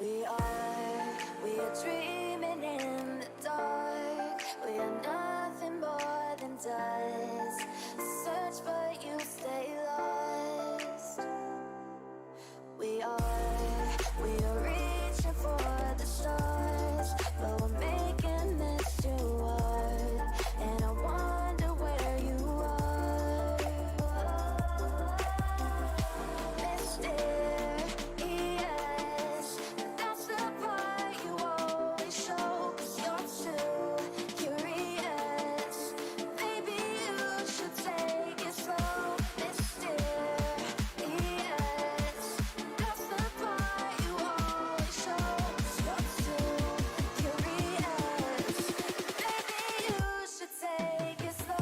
We are dreaming in the dark. We are nothing more than dust. Search but you stay lost. We are reaching for the stars, but we're making this too hard. And I wonder where you are. Mysterious, that's the part you always show. 'Cause you're too curious. Maybe you should take it slow. Mysterious, that's the part you always show. 'Cause you're too curious. Maybe you should take it slow.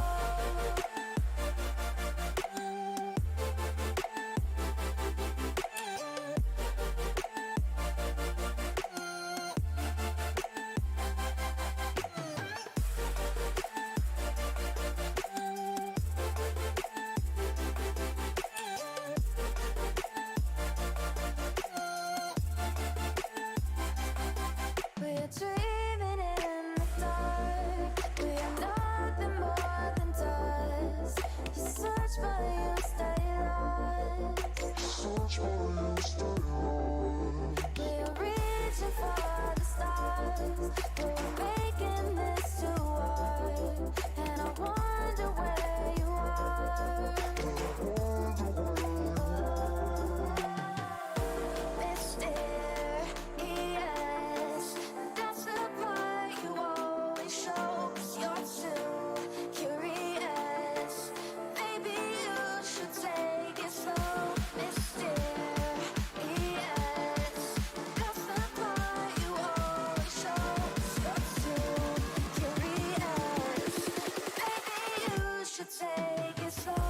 We're dreaming in the dark. We are nothing more than dust. You search but you stay lost. We're reaching for the stars, but we're making this too hard. And I wonder where you are. Mysterious, that's the part you always show. 'Cause you're too curious. Maybe you should take it slow. Mysterious, that's the part you always show. 'Cause you're too curious. Maybe you should take it slow.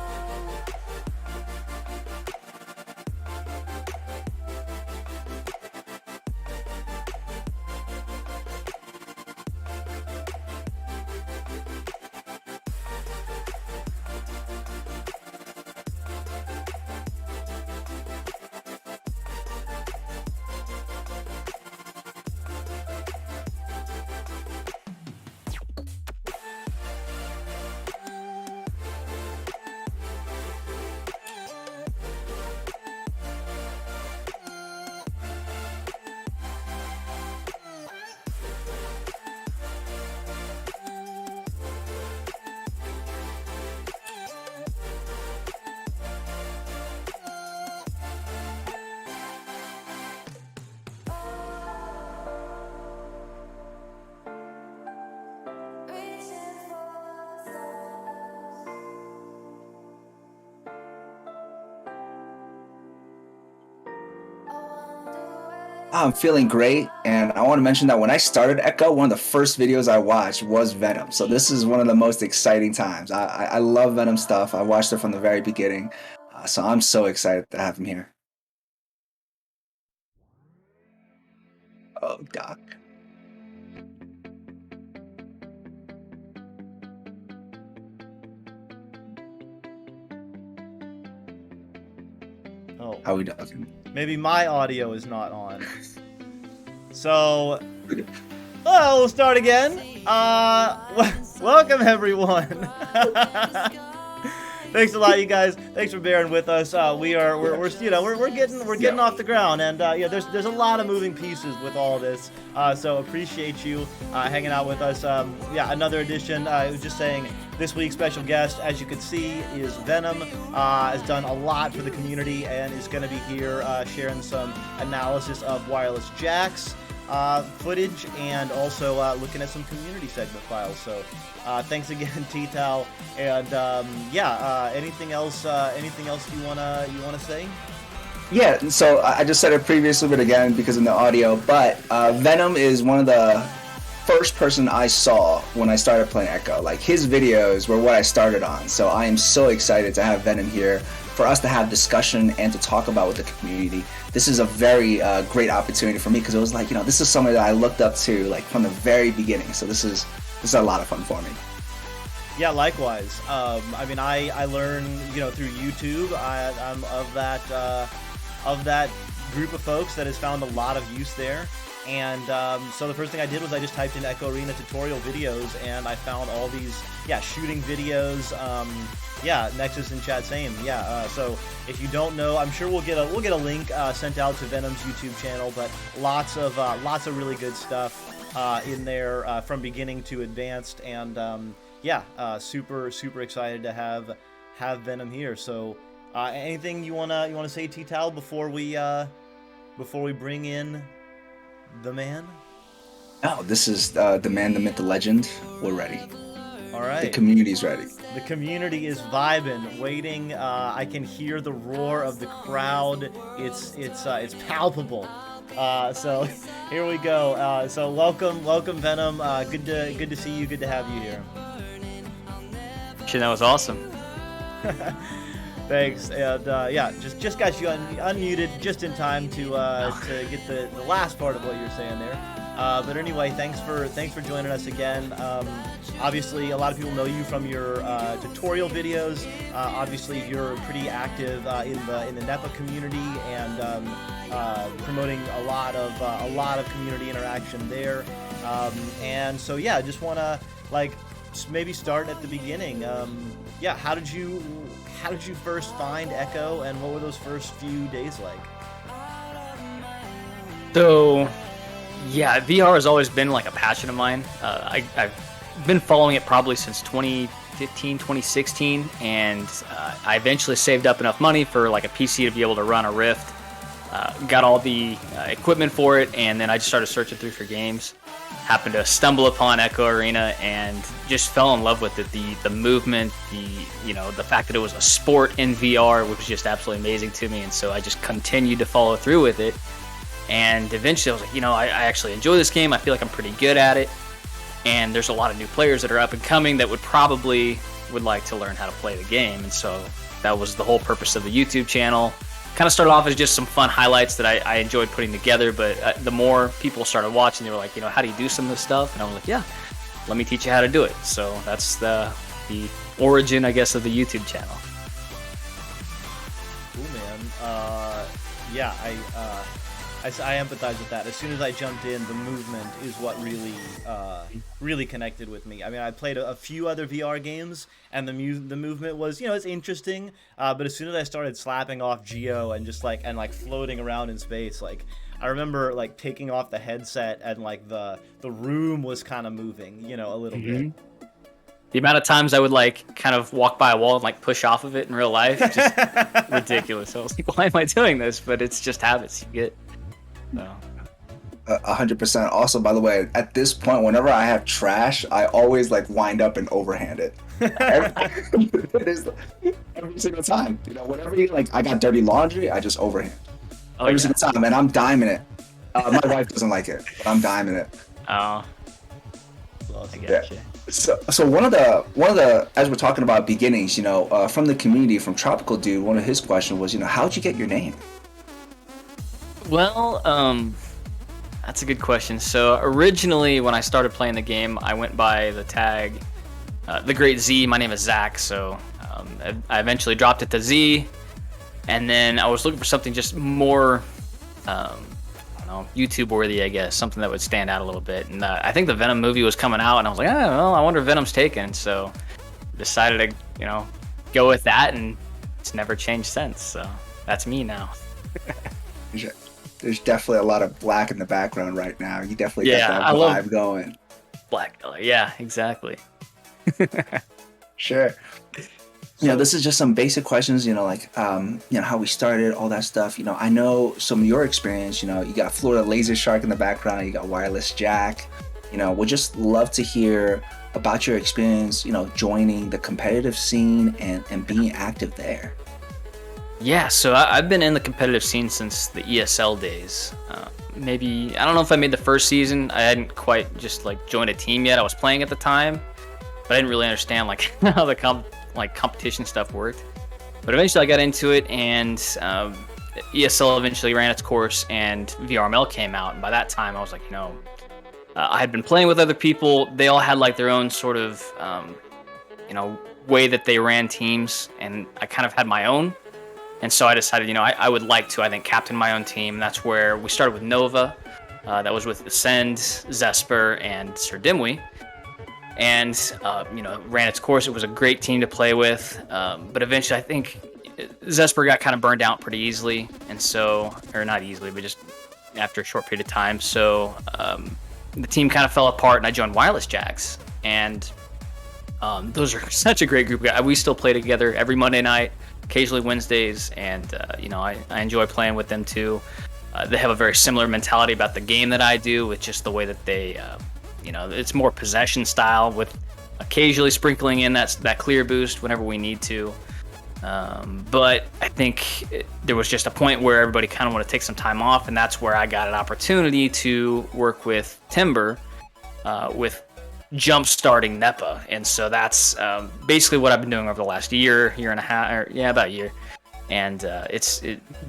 Reaching for the stars. I wonder where I'm feeling great, and I want to mention that when I started Echo, one of the first videos I watched was Venom. So this is one of the most exciting times. I love Venom stuff. I watched it from the very beginning, so I'm so excited to have him here. Oh, Doc. Oh, How we doing? maybe my audio is not on. So, well, we'll start again. Welcome everyone. Thanks a lot, you guys. Thanks for bearing with us. We're getting off the ground, and yeah, there's a lot of moving pieces with all this. So appreciate you hanging out with us. Yeah, another edition. I was just saying, this week's special guest, as you can see, is Venom. Has done a lot for the community and is going to be here sharing some analysis of wireless jacks footage, and also looking at some community segment files. So thanks again, TTao. And yeah, anything else you wanna say? Yeah, so I just said it previously, but again, because of the audio, but Venom is one of the first person I saw when I started playing Echo. Like, his videos were what I started on, so I am so excited to have Venom here for us to have discussion and to talk about with the community. This is a very great opportunity for me, because it was like, this is somebody that I looked up to like from the very beginning, so this is a lot of fun for me. Yeah, likewise. I mean, I learn, through YouTube. I'm of that group of folks that has found a lot of use there. And so the first thing I did was I just typed in Echo Arena tutorial videos, and I found all these, shooting videos. Nexus in chat, same. So if you don't know, I'm sure we'll get a link sent out to Venom's YouTube channel, but lots of really good stuff in there from beginning to advanced, and super excited to have Venom here. So anything you wanna say, TTao, before we bring in the man? No, this is the man, the myth, the legend. We're ready. All right. The community's ready. The community is vibing, waiting. I can hear the roar of the crowd. It's palpable. So here we go. So welcome Venom. Good to see you. Good to have you here. Shit, that was awesome. Thanks, and just got you unmuted just in time to get the last part of what you're saying there. But anyway, thanks for joining us again. Obviously, a lot of people know you from your tutorial videos. Obviously, you're pretty active in the NEPA community and promoting a lot of community interaction there. And so just want to maybe start at the beginning. How did you first find Echo, and what were those first few days like? So, VR has always been like a passion of mine. I've been following it probably since 2015, 2016, and I eventually saved up enough money for like a PC to be able to run a Rift. Got all the equipment for it, and then I just started searching through for games. Happened to stumble upon Echo Arena and just fell in love with it. The movement, the fact that it was a sport in VR was just absolutely amazing to me, and so I just continued to follow through with it. And eventually I was like, I actually enjoy this game. I feel like I'm pretty good at it, and there's a lot of new players that are up and coming that would like to learn how to play the game. And so that was the whole purpose of the YouTube channel. Kind of started off as just some fun highlights that I enjoyed putting together, but the more people started watching, they were like, how do you do some of this stuff? And I was like, let me teach you how to do it. So that's the origin, I guess, of the YouTube channel. Cool, man. I empathize with that. As soon as I jumped in, the movement is what really connected with me. I mean, I played a few other VR games, and the movement was, it's interesting. But as soon as I started slapping off Geo and just floating around in space, I remember taking off the headset and the room was kind of moving, a little bit. The amount of times I would kind of walk by a wall and push off of it in real life, just ridiculous. I was like, why am I doing this? But it's just habits you get. So. 100%. Also, by the way, at this point, whenever I have trash, I always wind up and overhand it. It is every single time. Whenever I got dirty laundry, I just overhand every single time, and I'm diming it. My wife doesn't like it, but I'm diming it. Oh, Awesome. I gotcha. So one of the as we're talking about beginnings, from the community, from Tropical Dude, one of his questions was, how'd you get your name? Well, that's a good question. So originally, when I started playing the game, I went by the tag, The Great Z. My name is Zach, so I eventually dropped it to Z, and then I was looking for something just more, YouTube worthy, I guess, something that would stand out a little bit. And I think the Venom movie was coming out, and I was like, I wonder if Venom's taken. So decided to, go with that, and it's never changed since. So that's me now. There's definitely a lot of black in the background right now. You definitely got that vibe going. Black color, yeah, exactly. Sure. This is just some basic questions, how we started, all that stuff. I know some of your experience, you got Florida Laser Shark in the background, you got Wireless Jack. We'd just love to hear about your experience, joining the competitive scene and being active there. Yeah, so I've been in the competitive scene since the ESL days. Maybe, I don't know if I made the first season. I hadn't quite just joined a team yet. I was playing at the time, but I didn't really understand how the competition stuff worked. But eventually I got into it, and ESL eventually ran its course, and VRML came out. And by that time, I was like, I had been playing with other people. They all had their own sort of, way that they ran teams, and I kind of had my own. And so I decided, I would like to, I think, captain my own team. That's where we started with Nova. That was with Ascend, Zesper, and Sir Dimwee. And, ran its course. It was a great team to play with. But eventually, I think Zesper got kind of burned out pretty easily. And so, or not easily, but just after a short period of time. So the team kind of fell apart, and I joined Wireless Jacks. And those are such a great group. We still play together every Monday night, occasionally Wednesdays, and I enjoy playing with them too. They have a very similar mentality about the game that I do, with just the way that they, it's more possession style, with occasionally sprinkling in that clear boost whenever we need to. But I think there was just a point where everybody kind of wanted to take some time off, and that's where I got an opportunity to work with Timber, with jump starting NEPA. And so that's basically what I've been doing over the last year and a half, about a year. And it's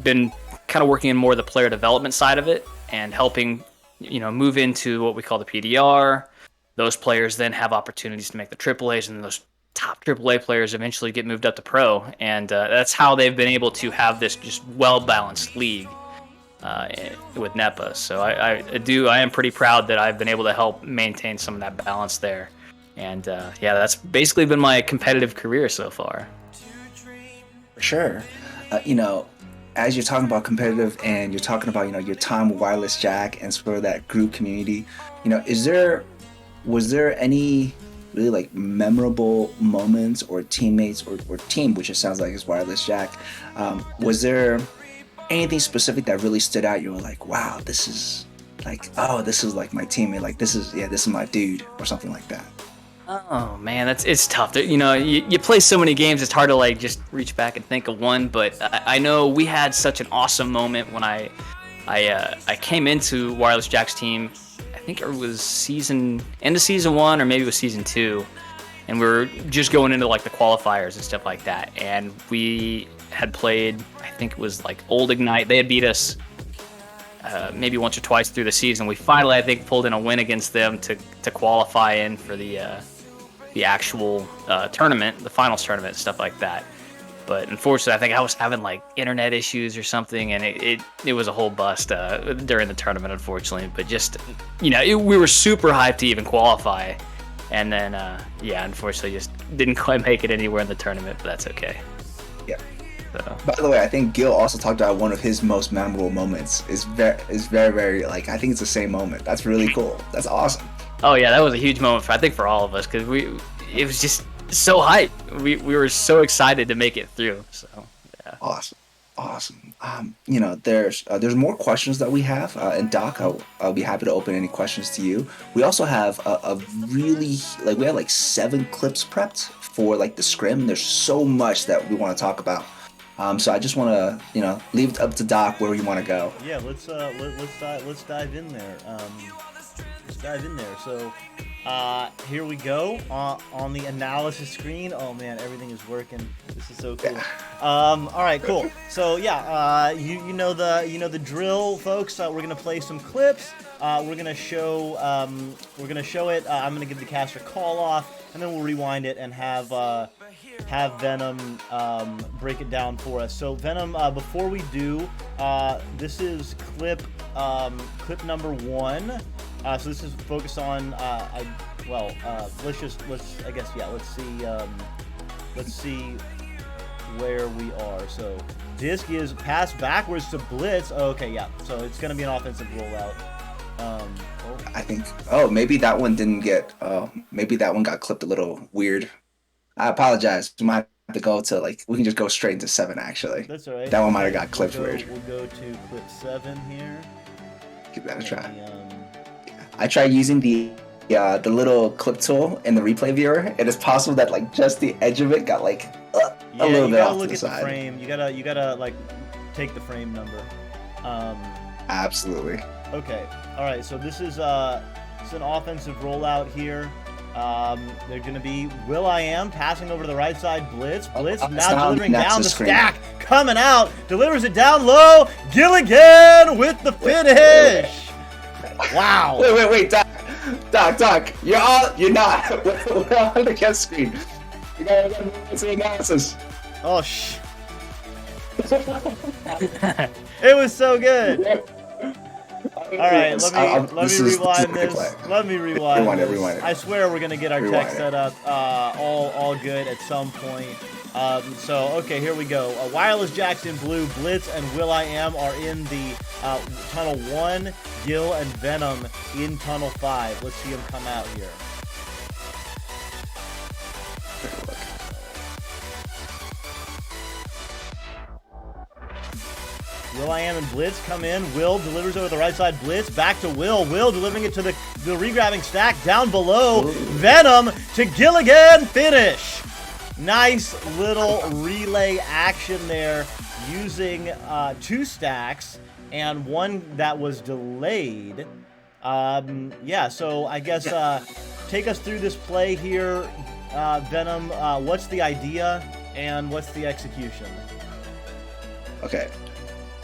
been kind of working in more the player development side of it, and helping move into what we call the PDR. Those players then have opportunities to make the AAAs, and those top AAA players eventually get moved up to pro. And that's how they've been able to have this just well-balanced league with NEPA. So I am pretty proud that I've been able to help maintain some of that balance there. And that's basically been my competitive career so far. For sure. As you're talking about competitive, and you're talking about your time with Wireless Jack and sort of that group community, was there any really like memorable moments or teammates or team, which it sounds like is Wireless Jack? Was there anything specific that really stood out? You were like, wow, this is like my teammate, like this is my dude, or something like that? Oh man, it's tough. You play so many games, it's hard to like just reach back and think of one. But I know we had such an awesome moment when I came into Wireless Jack's team. I think it was end of season 1, or maybe it was season 2, and we were just going into like the qualifiers and stuff like that. And we had played, I think it was like Old Ignite. They had beat us maybe once or twice through the season. We finally, I think, pulled in a win against them to qualify in for the actual tournament, the finals tournament, stuff like that. But unfortunately, I think I was having like internet issues or something, and it was a whole bust during the tournament, unfortunately. But just we were super hyped to even qualify, and then unfortunately, just didn't quite make it anywhere in the tournament. But that's okay. Yeah. So. By the way, I think Gil also talked about one of his most memorable moments. Is very, very, like, I think it's the same moment. That's really cool. That's awesome. Oh yeah, that was a huge moment for all of us, because it was just so hype. We were so excited to make it through. So yeah. Awesome. There's more questions that we have, and Doc, I'll be happy to open any questions to you. We also have a really, like, we have like 7 clips prepped for like the scrim. There's so much that we want to talk about. So I just want to, leave it up to Doc where you want to go. Yeah, let's dive in there. So here we go on the analysis screen. Oh man, everything is working. This is so cool. All right, cool. So you know the drill, folks. We're gonna play some clips. We're gonna show it. I'm gonna give the caster call off, and then we'll rewind it and have Venom break it down for us. So Venom, before we do, this is clip number 1. So this is focused on let's see where we are. So disc is passed backwards to Blitz. Oh, okay, yeah. So it's gonna be an offensive rollout. I think. Maybe that one didn't get. Maybe that one got clipped a little weird. I apologize. We might have to go to we can just go straight into 7. Actually, that's all right. That one might have got clipped weird. We'll go to clip 7 here. Give that a try. I tried using the little clip tool in the replay viewer. It is possible that like just the edge of it got like a little bit off to the side. The frame. You gotta like take the frame number. Absolutely. Okay. All right. So this is an offensive rollout here. They're going to be will.i.am passing over to the right side. Blitz now delivering down the stack, coming out, delivers it down low. Gilligan with the finish. Wow. Wait, Doc, you're not. We're on the guest screen. You gotta move to analysis. Oh It was so good. All right, let me rewind this. Let me rewind this. Rewind it. I swear we're gonna get our Rewind tech it. set up all good at some point. So okay, here we go. Wireless Jacks in blue, Blitz and will.i.am are in the tunnel 1. Gil and Venom in tunnel 5. Let's see them come out here. Take a look. will.i.am and Blitz come in. Will delivers over the right side. Blitz back to Will. Will delivering it to the regrabbing stack down below. Ooh. Venom to Gilligan. Finish. Nice little relay action there using 2 stacks and one that was delayed. Yeah, so I guess take us through this play here, Venom. What's the idea and what's the execution? Okay.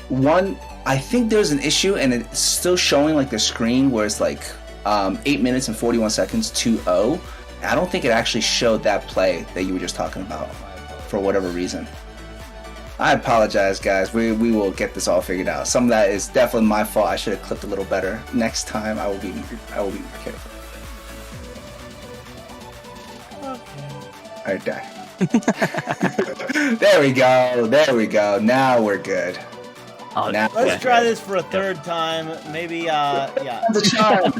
One, I think there's an issue, and it's still showing like the screen where it's like 8 minutes and 41 seconds 2-0. I don't think it actually showed that play that you were just talking about for whatever reason. I apologize, guys. We will get this all figured out. Some of that is definitely my fault. I should have clipped a little better. Next time, I will be more careful. Okay. All right, die. There we go. There we go. Now we're good. Oh, Now Let's try this for a third time. Maybe, yeah. The charm.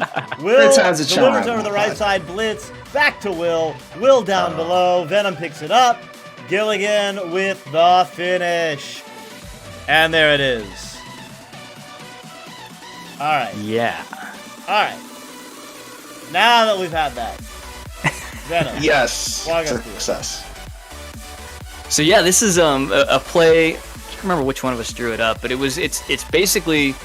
Will Third time's a charm. delivers over the right side. Blitz back to Will. Will down below. Venom picks it up. Gilligan with the finish. And there it is. All right. Yeah. All right. Now that we've had that. Venom. Yes. Walk us through it. Success. So yeah, this is a play. I can't remember which one of us drew it up, but it's basically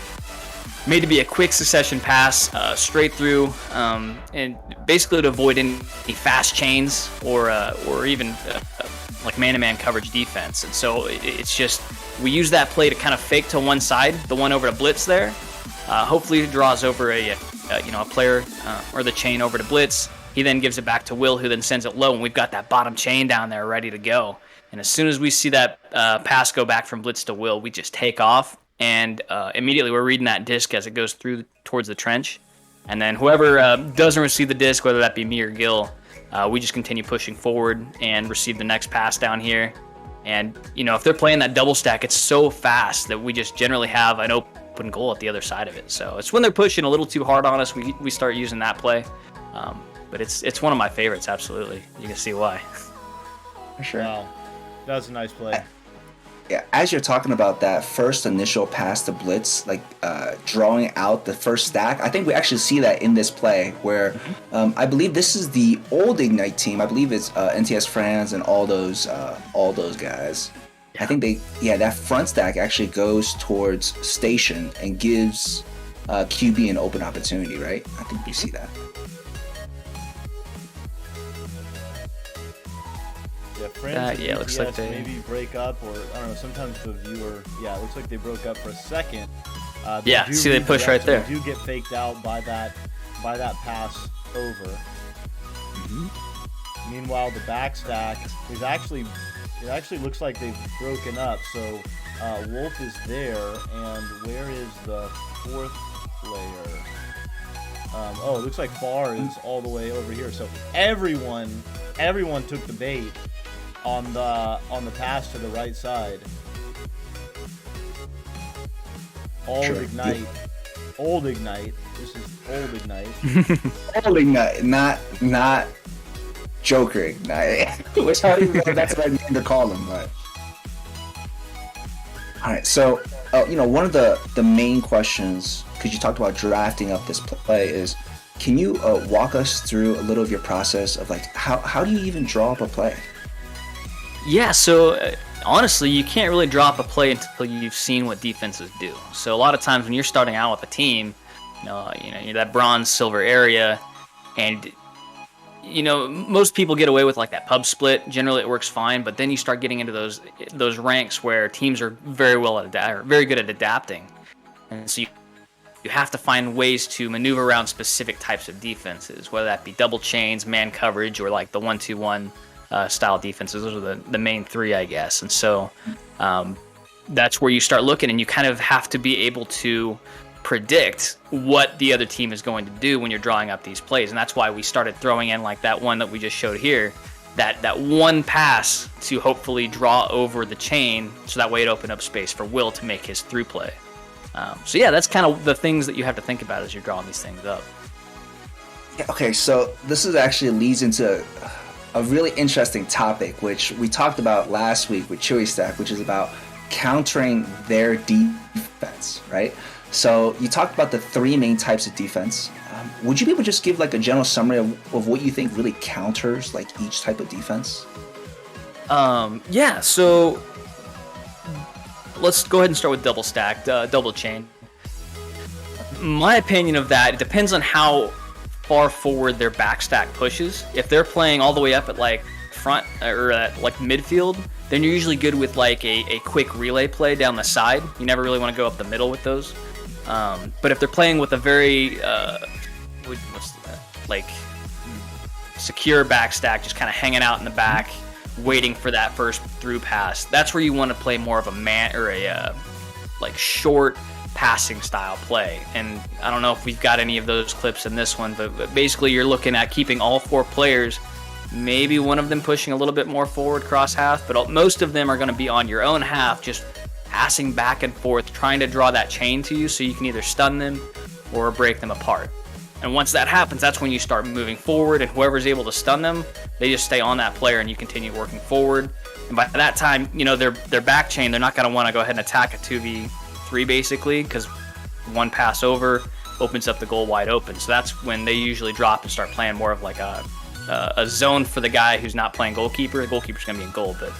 made to be a quick succession pass straight through, and basically to avoid any fast chains or even like man-to-man coverage defense. And so it's just we use that play to kind of fake to one side, the one over to Blitz there. Hopefully it draws over a player or the chain over to Blitz. He then gives it back to Will, who then sends it low, and we've got that bottom chain down there ready to go. And as soon as we see that pass go back from Blitz to Will, we just take off, and immediately we're reading that disc as it goes through towards the trench. And then whoever doesn't receive the disc, whether that be me or Gil, we just continue pushing forward and receive the next pass down here. And, if they're playing that double stack, it's so fast that we just generally have an open goal at the other side of it. So it's when they're pushing a little too hard on us, we start using that play. But it's one of my favorites, absolutely. You can see why. For sure. Wow. That was a nice play. Yeah, as you're talking about that first initial pass to Blitz, like drawing out the first stack, I think we actually see that in this play where I believe this is the old Ignite team. I believe it's NTS Franz and all those guys. I think that front stack actually goes towards Station and gives QB an open opportunity, right? I think we see that. Yeah, friends Yeah, it looks like they maybe break up, or I don't know. Sometimes the viewer, it looks like they broke up for a second. Yeah, see they push right there. They do get faked out by that pass over. Mm-hmm. Meanwhile, the back stack is actually looks like they've broken up. So Wolf is there, and where is the fourth player? It looks like Far is all the way over here. So everyone took the bait on the pass to the right side. Old Sure. Ignite. Yeah. Old Ignite. This is Old Ignite. Old Ignite, not Joker Ignite. Which I don't even know if that's what I mean to call them, but. Alright, so one of the main questions, because you talked about drafting up this play, is can you walk us through a little of your process of like how do you even draw up a play? Yeah, so honestly, you can't really drop a play until you've seen what defenses do. So a lot of times when you're starting out with a team, you're that bronze, silver area, and most people get away with like that pub split. Generally, it works fine, but then you start getting into those ranks where teams are very good at adapting, and so you have to find ways to maneuver around specific types of defenses, whether that be double chains, man coverage, or like the 1-2-1 style defenses. Those are the main three, I guess. And so that's where you start looking, and you kind of have to be able to predict what the other team is going to do when you're drawing up these plays. And that's why we started throwing in like that one that we just showed here, that one pass to hopefully draw over the chain, so that way it opened up space for Will to make his through play. So yeah, that's kind of the things that you have to think about as you're drawing these things up. Yeah, okay, so this is actually leads into a really interesting topic, which we talked about last week with Chewy Stack, which is about countering their defense, right? So you talked about the 3 main types of defense. Would you be able to just give like a general summary of what you think really counters like each type of defense? Yeah, so let's go ahead and start with double stacked, double chain. My opinion of that, it depends on how far forward their backstack pushes. If they're playing all the way up at like front or at like midfield, then you're usually good with like a quick relay play down the side. You never really want to go up the middle with those. But if they're playing with a very secure backstack, just kind of hanging out in the back, waiting for that first through pass, that's where you want to play more of a man or a like short passing style play. And I don't know if we've got any of those clips in this one, but basically you're looking at keeping all 4 players, maybe one of them pushing a little bit more forward cross half, but most of them are going to be on your own half, just passing back and forth, trying to draw that chain to you so you can either stun them or break them apart. And once that happens, that's when you start moving forward, and whoever's able to stun them, they just stay on that player and you continue working forward. And by that time, you know, their back chain, they're not going to want to go ahead and attack a 2v3 basically, because one pass over opens up the goal wide open. So that's when they usually drop and start playing more of like a zone for the guy who's not playing goalkeeper. The goalkeeper's going to be in goal, but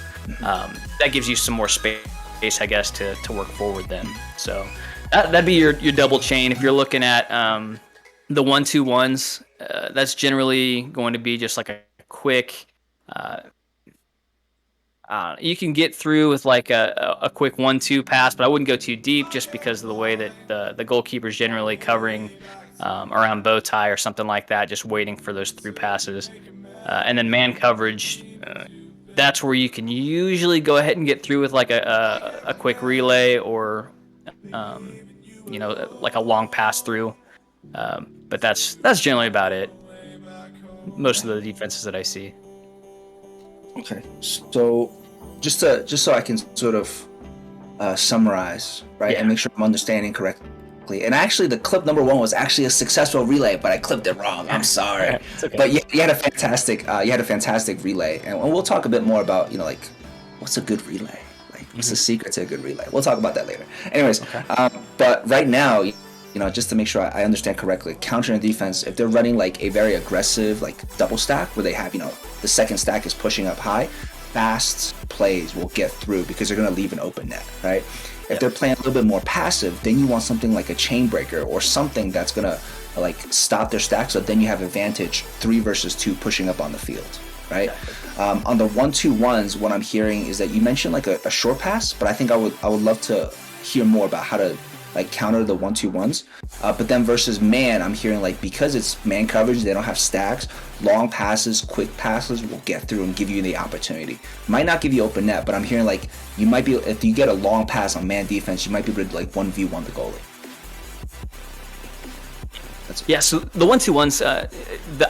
that gives you some more space, I guess, to work forward then. So that'd be your double chain. If you're looking at the 1-2-1s, that's generally going to be just like a quick, you can get through with like a quick 1-2 pass, but I wouldn't go too deep just because of the way that the goalkeeper's generally covering around bow tie or something like that, just waiting for those through passes. And then man coverage, that's where you can usually go ahead and get through with like a quick relay or like a long pass through. But that's generally about it. Most of the defenses that I see. Okay, so just so I can sort of summarize, right, and make sure I'm understanding correctly. And actually, the clip number 1 was actually a successful relay, but I clipped it wrong. I'm sorry. It's okay. But you had a fantastic relay, and we'll talk a bit more about like what's a good relay, like what's the secret to a good relay. We'll talk about that later. Anyways, but right now, just to make sure I understand correctly, countering defense, if they're running like a very aggressive like double stack where they have the second stack is pushing up high, fast plays will get through because they're going to leave an open net, right? If they're playing a little bit more passive, then you want something like a chain breaker or something that's going to like stop their stack, so then you have advantage 3 versus 2 pushing up on the field, right? On the 1-2-1s, what I'm hearing is that you mentioned like a short pass, but I think I would love to hear more about how to like counter the 1-2-1s, but then versus man, I'm hearing like because it's man coverage, they don't have stacks, long passes, quick passes will get through and give you the opportunity. Might not give you open net, but I'm hearing like you might be, if you get a long pass on man defense, you might be able to like 1v1 the goalie. Yeah, so the 1-2-1s,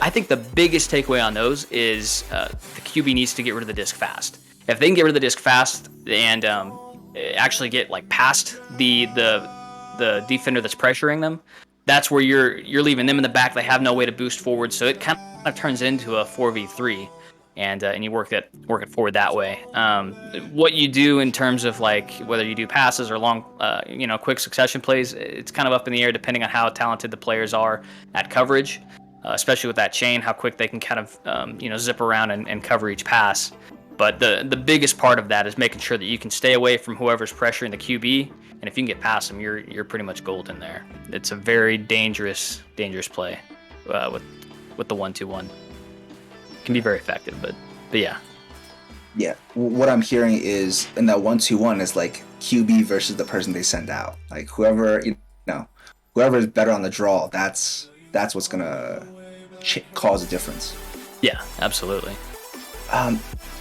I think the biggest takeaway on those is the QB needs to get rid of the disc fast. If they can get rid of the disc fast and actually get like past the defender that's pressuring them, that's where you're leaving them in the back. They have no way to boost forward, so it kind of turns into a 4v3, and you work it forward that way. What you do in terms of like whether you do passes or long, quick succession plays, it's kind of up in the air depending on how talented the players are at coverage, especially with that chain, how quick they can kind of zip around and cover each pass. But the biggest part of that is making sure that you can stay away from whoever's pressuring the QB, and if you can get past them, you're pretty much golden there. It's a very dangerous play with the 1-2-1. It can be very effective, but yeah. Yeah, what I'm hearing is in that 1-2-1 is like QB versus the person they send out. Like whoever is better on the draw, that's what's gonna cause a difference. Yeah, absolutely.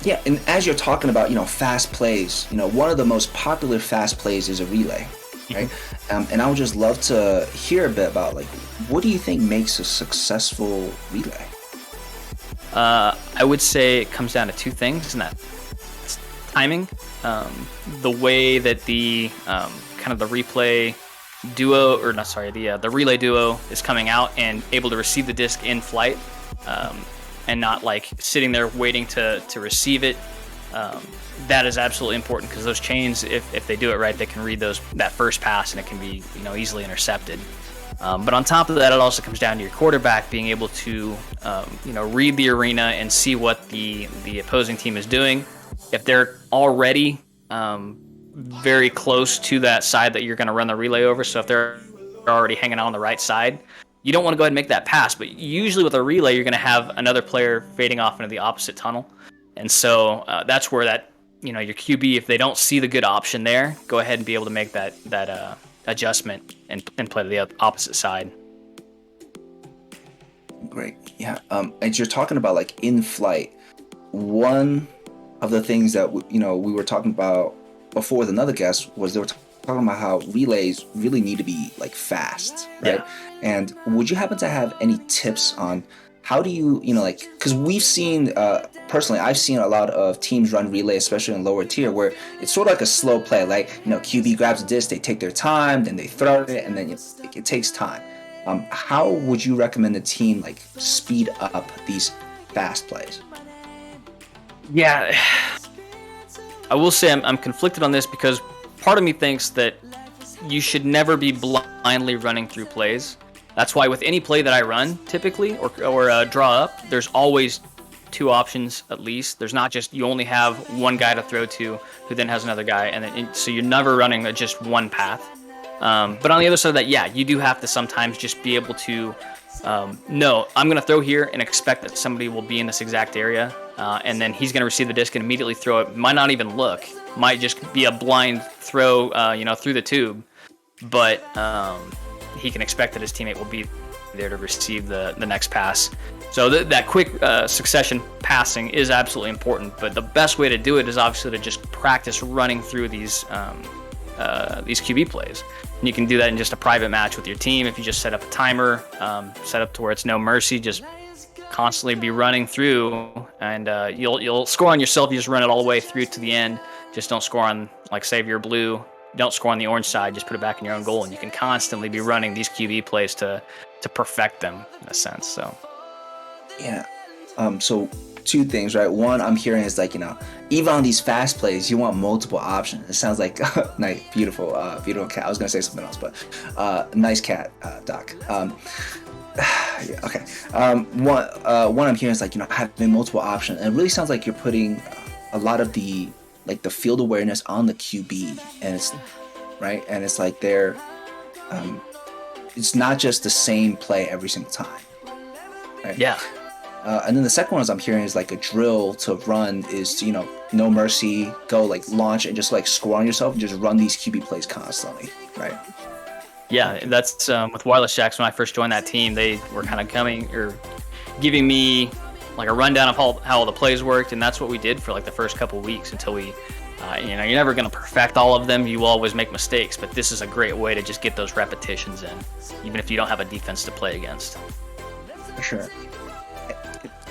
Yeah, and as you're talking about, fast plays, one of the most popular fast plays is a relay, right? And I would just love to hear a bit about, like, what do you think makes a successful relay? I would say it comes down to two things, and that's timing. The way that the kind of the replay duo, or not, sorry, the relay duo is coming out and able to receive the disc in flight, and not like sitting there waiting to receive it. That is absolutely important, because those chains, if they do it right, they can read that first pass, and it can be easily intercepted. But on top of that, it also comes down to your quarterback being able to read the arena and see what the opposing team is doing. If they're already very close to that side that you're going to run the relay over, so if they're already hanging out on the right side, you don't want to go ahead and make that pass. But usually with a relay, you're going to have another player fading off into the opposite tunnel. And so that's where that, your QB, if they don't see the good option there, go ahead and be able to make that adjustment and play to the opposite side. Great. Yeah. As you're talking about, like, in flight, one of the things that we were talking about before with another guest was they were talking about how relays really need to be, like, fast, right? Yeah. And would you happen to have any tips on how do you, because we've seen, personally, I've seen a lot of teams run relay, especially in lower tier, where it's sort of like a slow play. Like, QB grabs a disc, they take their time, then they throw it, and then it takes time. How would you recommend the team, like, speed up these fast plays? Yeah, I will say I'm conflicted on this, because part of me thinks that you should never be blindly running through plays. That's why with any play that I run, typically, or draw up, there's always two options at least. There's not just you only have one guy to throw to, who then has another guy, and then so you're never running just one path. But on the other side of that, yeah, you do have to sometimes just be able to know, I'm going to throw here and expect that somebody will be in this exact area, and then he's going to receive the disc and immediately throw it. Might not even look. Might just be a blind throw, through the tube. But he can expect that his teammate will be there to receive the next pass. So that quick succession passing is absolutely important. But the best way to do it is obviously to just practice running through these QB plays. And you can do that in just a private match with your team. If you just set up a timer, set up to where it's no mercy, just constantly be running through, and you'll score on yourself. You just run it all the way through to the end. Just don't score on, like, say if you're blue, don't score on the orange side, just put it back in your own goal, and you can constantly be running these QB plays to perfect them in a sense. So yeah. So two things, right? One, I'm hearing is, like, even on these fast plays, you want multiple options. It sounds like nice, beautiful cat. I was gonna say something else, but nice cat, Doc. Yeah, okay. One I'm hearing is, like, having multiple options, and it really sounds like you're putting a lot of the field awareness on the QB, and it's right, and it's like it's not just the same play every single time, right? yeah. And then the second one is I'm hearing is, like, a drill to run is to, no mercy, go, like, launch and just, like, score on yourself and just run these QB plays constantly, right? Yeah, that's with Wireless Jacks. When I first joined that team, they were kind of giving me, like, a rundown of how all the plays worked, and that's what we did for, like, the first couple weeks until we, you're never going to perfect all of them. You will always make mistakes, but this is a great way to just get those repetitions in, even if you don't have a defense to play against. For sure.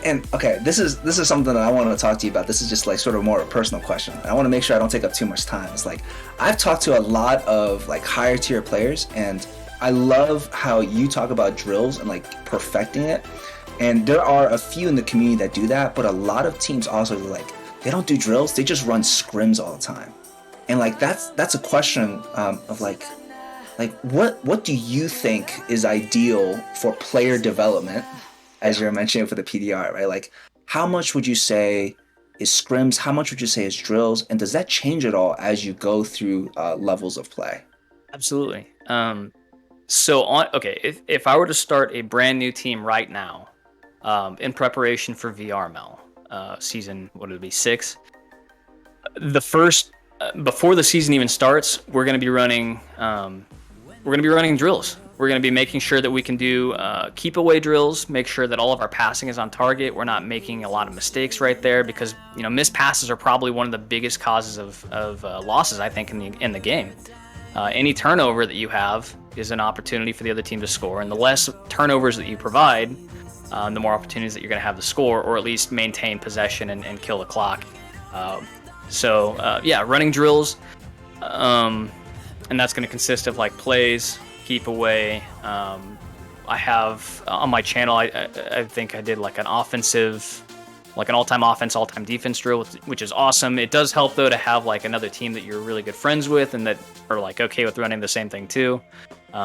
And okay, this is something that I want to talk to you about. This is just, like, sort of more a personal question. I want to make sure I don't take up too much time. It's like, I've talked to a lot of, like, higher tier players, and I love how you talk about drills and, like, perfecting it. And there are a few in the community that do that, but a lot of teams also, like, they don't do drills. They just run scrims all the time. And, like, that's a question of like what do you think is ideal for player development, as you're mentioning for the PDR, right? Like, how much would you say is scrims? How much would you say is drills? And does that change at all as you go through levels of play? Absolutely. If I were to start a brand new team right now, in preparation for VRML season, what would it be, 6? The first before the season even starts, we're going to be running drills. We're going to be making sure that we can do keep away drills, make sure that all of our passing is on target. We're not making a lot of mistakes right there, because missed passes are probably one of the biggest causes of losses, I think, in the game. Any turnover that you have is an opportunity for the other team to score, and the less turnovers that you provide, the more opportunities that you're going to have to score, or at least maintain possession and kill the clock. Running drills, and that's going to consist of like plays, keep away. I have on my channel, I think I did like an offensive, like an all-time offense, all-time defense drill, which is awesome. It does help though to have like another team that you're really good friends with and that are like okay with running the same thing too.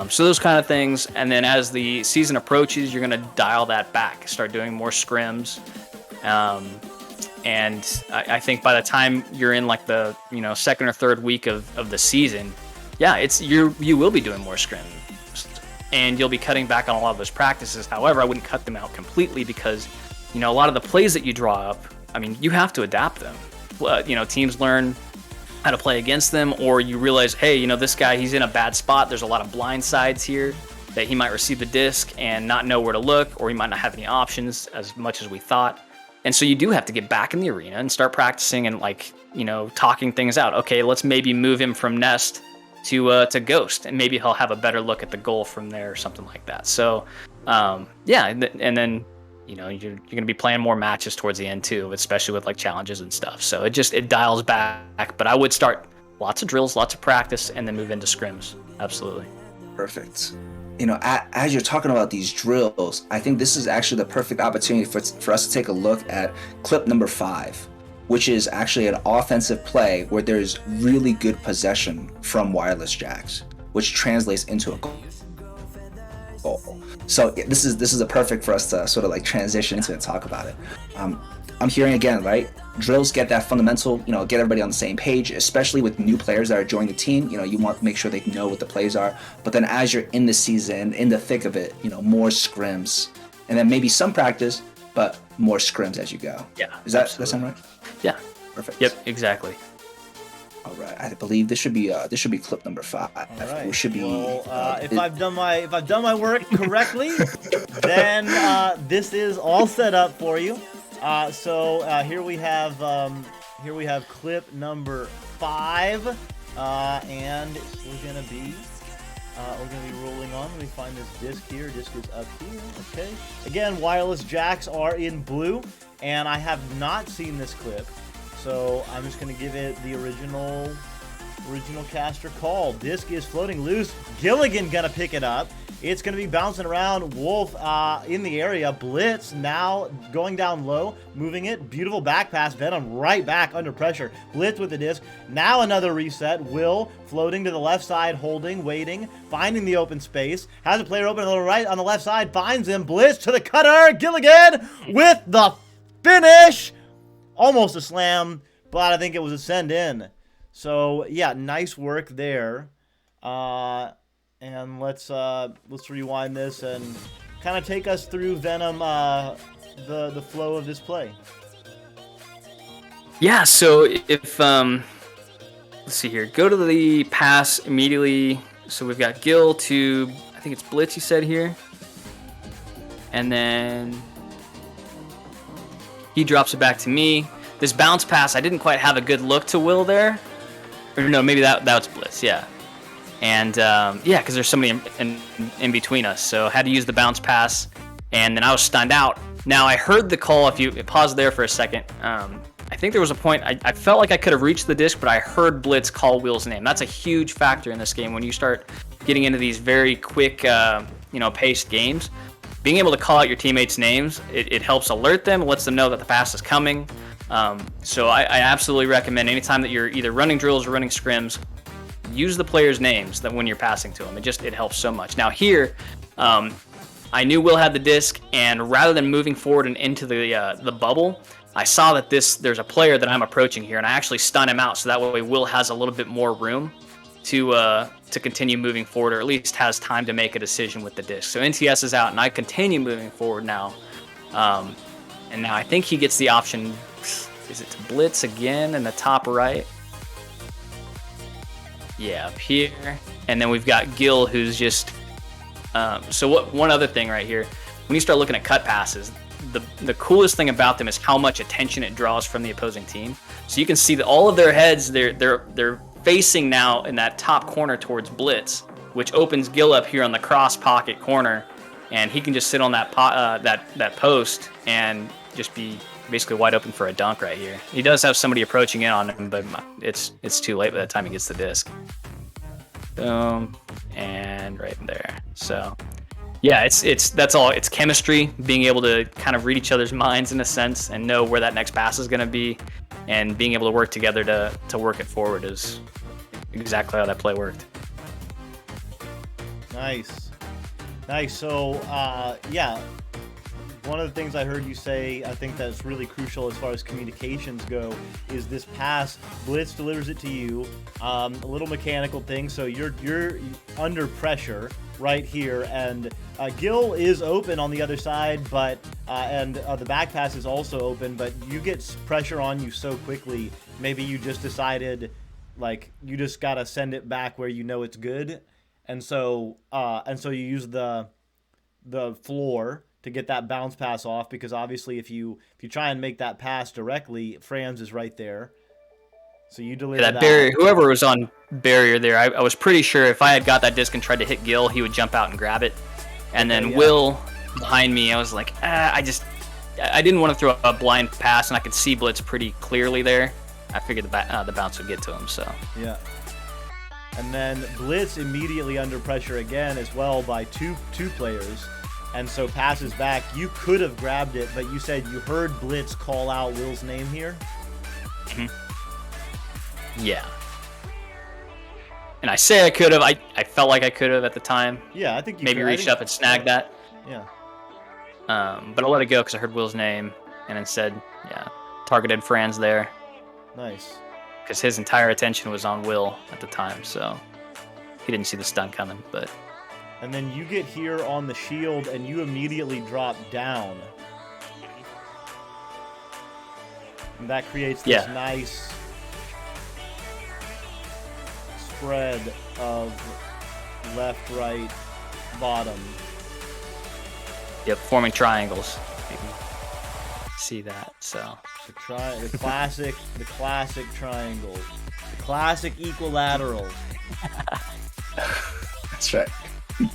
So those kind of things. And then as the season approaches, you're going to dial that back, start doing more scrims. And I think by the time you're in like the second or third week of the season, you will be doing more scrims, and you'll be cutting back on a lot of those practices. However, I wouldn't cut them out completely, because a lot of the plays that you draw up, I mean, you have to adapt them. Teams learn how to play against them, or you realize, hey, this guy, he's in a bad spot. There's a lot of blind sides here that he might receive the disc and not know where to look, or he might not have any options as much as we thought. And so you do have to get back in the arena and start practicing and talking things out. Okay, let's maybe move him from nest to Ghost, and maybe he'll have a better look at the goal from there or something like that. So, and then you're going to be playing more matches towards the end too, especially with like challenges and stuff. So it dials back. But I would start lots of drills, lots of practice, and then move into scrims. Absolutely. Perfect. As you're talking about these drills, I think this is actually the perfect opportunity for us to take a look at clip number 5, which is actually an offensive play where there's really good possession from Wireless Jacks, which translates into a goal. So this is a perfect for us to sort of like transition into and talk about it. I'm hearing again, right? Drills get that fundamental, get everybody on the same page, especially with new players that are joining the team. You want to make sure they know what the plays are. But then as you're in the season, in the thick of it, more scrims, and then maybe some practice, but more scrims as you go. Yeah. Does that sound right? Yeah. Perfect. Yep. Exactly. All right. I believe this should be clip number 5. All right. We should be. If I've done my work correctly, then this is all set up for you. Here we have clip number 5, and we're gonna be rolling on. Let me find this disc here. Disc is up here. Okay. Again, Wireless Jacks are in blue, and I have not seen this clip, so I'm just gonna give it the original caster call. Disc is floating loose. Gilligan gonna pick it up. It's going to be bouncing around. Wolf in the area. Blitz now going down low, moving it. Beautiful back pass. Venom right back under pressure. Blitz with the disc. Now another reset. Will floating to the left side, holding, waiting, finding the open space. Has a player open on the right, on the left side. Finds him. Blitz to the cutter. Gilligan with the finish. Almost a slam, but I think it was a send in. So yeah, nice work there. And let's rewind this and kind of take us through Venom, the flow of this play. Yeah. So if let's see here, go to the pass immediately. So we've got Gil to, I think it's Blitz. You said here, and then he drops it back to me. This bounce pass, I didn't quite have a good look to Will there, or no, maybe that was Blitz. Yeah. And because there's somebody in between us, so I had to use the bounce pass, and then I was stunned out. Now I heard the call. If you pause there for a second, I think there was a point I felt like I could have reached the disc, but I heard Blitz call Will's name. That's a huge factor in this game when you start getting into these very quick, paced games. Being able to call out your teammates' names, it helps alert them, lets them know that the pass is coming. So I absolutely recommend anytime that you're either running drills or running scrims, use the players' names that when you're passing to them. It helps so much. Now here, I knew Will had the disc, and rather than moving forward and into the bubble, I saw that there's a player that I'm approaching here, and I actually stun him out so that way Will has a little bit more room to continue moving forward, or at least has time to make a decision with the disc. So NTS is out, and I continue moving forward now. And now I think he gets the option, is it to blitz again in the top right? Yeah, up here. And then we've got Gil, who's just So one other thing right here, when you start looking at cut passes, the coolest thing about them is how much attention it draws from the opposing team. So you can see that all of their heads, they're facing now in that top corner towards blitz, which opens Gil up here on the cross pocket corner, and he can just sit on that that post and just be basically wide open for a dunk right here. He does have somebody approaching in on him, but it's too late by the time he gets the disc. Boom, and right there. So yeah, that's all. It's chemistry, being able to kind of read each other's minds in a sense and know where that next pass is going to be, and being able to work together to work it forward is exactly how that play worked. Nice. So, yeah, one of the things I heard you say, I think that's really crucial as far as communications go, is this pass. Blitz delivers it to you, a little mechanical thing. So you're under pressure right here, and Gil is open on the other side, but the back pass is also open, but you get pressure on you so quickly. Maybe you just decided, like, you just gotta send it back where you know it's good. And so you use the floor to get that bounce pass off, because obviously if you try and make that pass directly, Franz is right there. So you deliver that barrier. Whoever was on barrier there, I was pretty sure if I had got that disc and tried to hit Gil, he would jump out and grab it. And then Will behind me, I was like, I didn't want to throw a blind pass, and I could see Blitz pretty clearly there. I figured the bounce would get to him. So yeah. And then Blitz immediately under pressure again as well by two players. And so passes back. You could have grabbed it, but you said you heard Blitz call out Will's name here? Mm-hmm. Yeah. And I say I could have. I felt like I could have at the time. Yeah, I think you maybe reached up and snagged that. Yeah. But I let it go because I heard Will's name and instead, targeted Franz there. Nice. Because his entire attention was on Will at the time, so he didn't see the stun coming. But and then you get here on the shield, and you immediately drop down. And that creates this nice spread of left, right, bottom. Yep, forming triangles. You can see that. So the classic triangle, the classic equilateral. That's right. The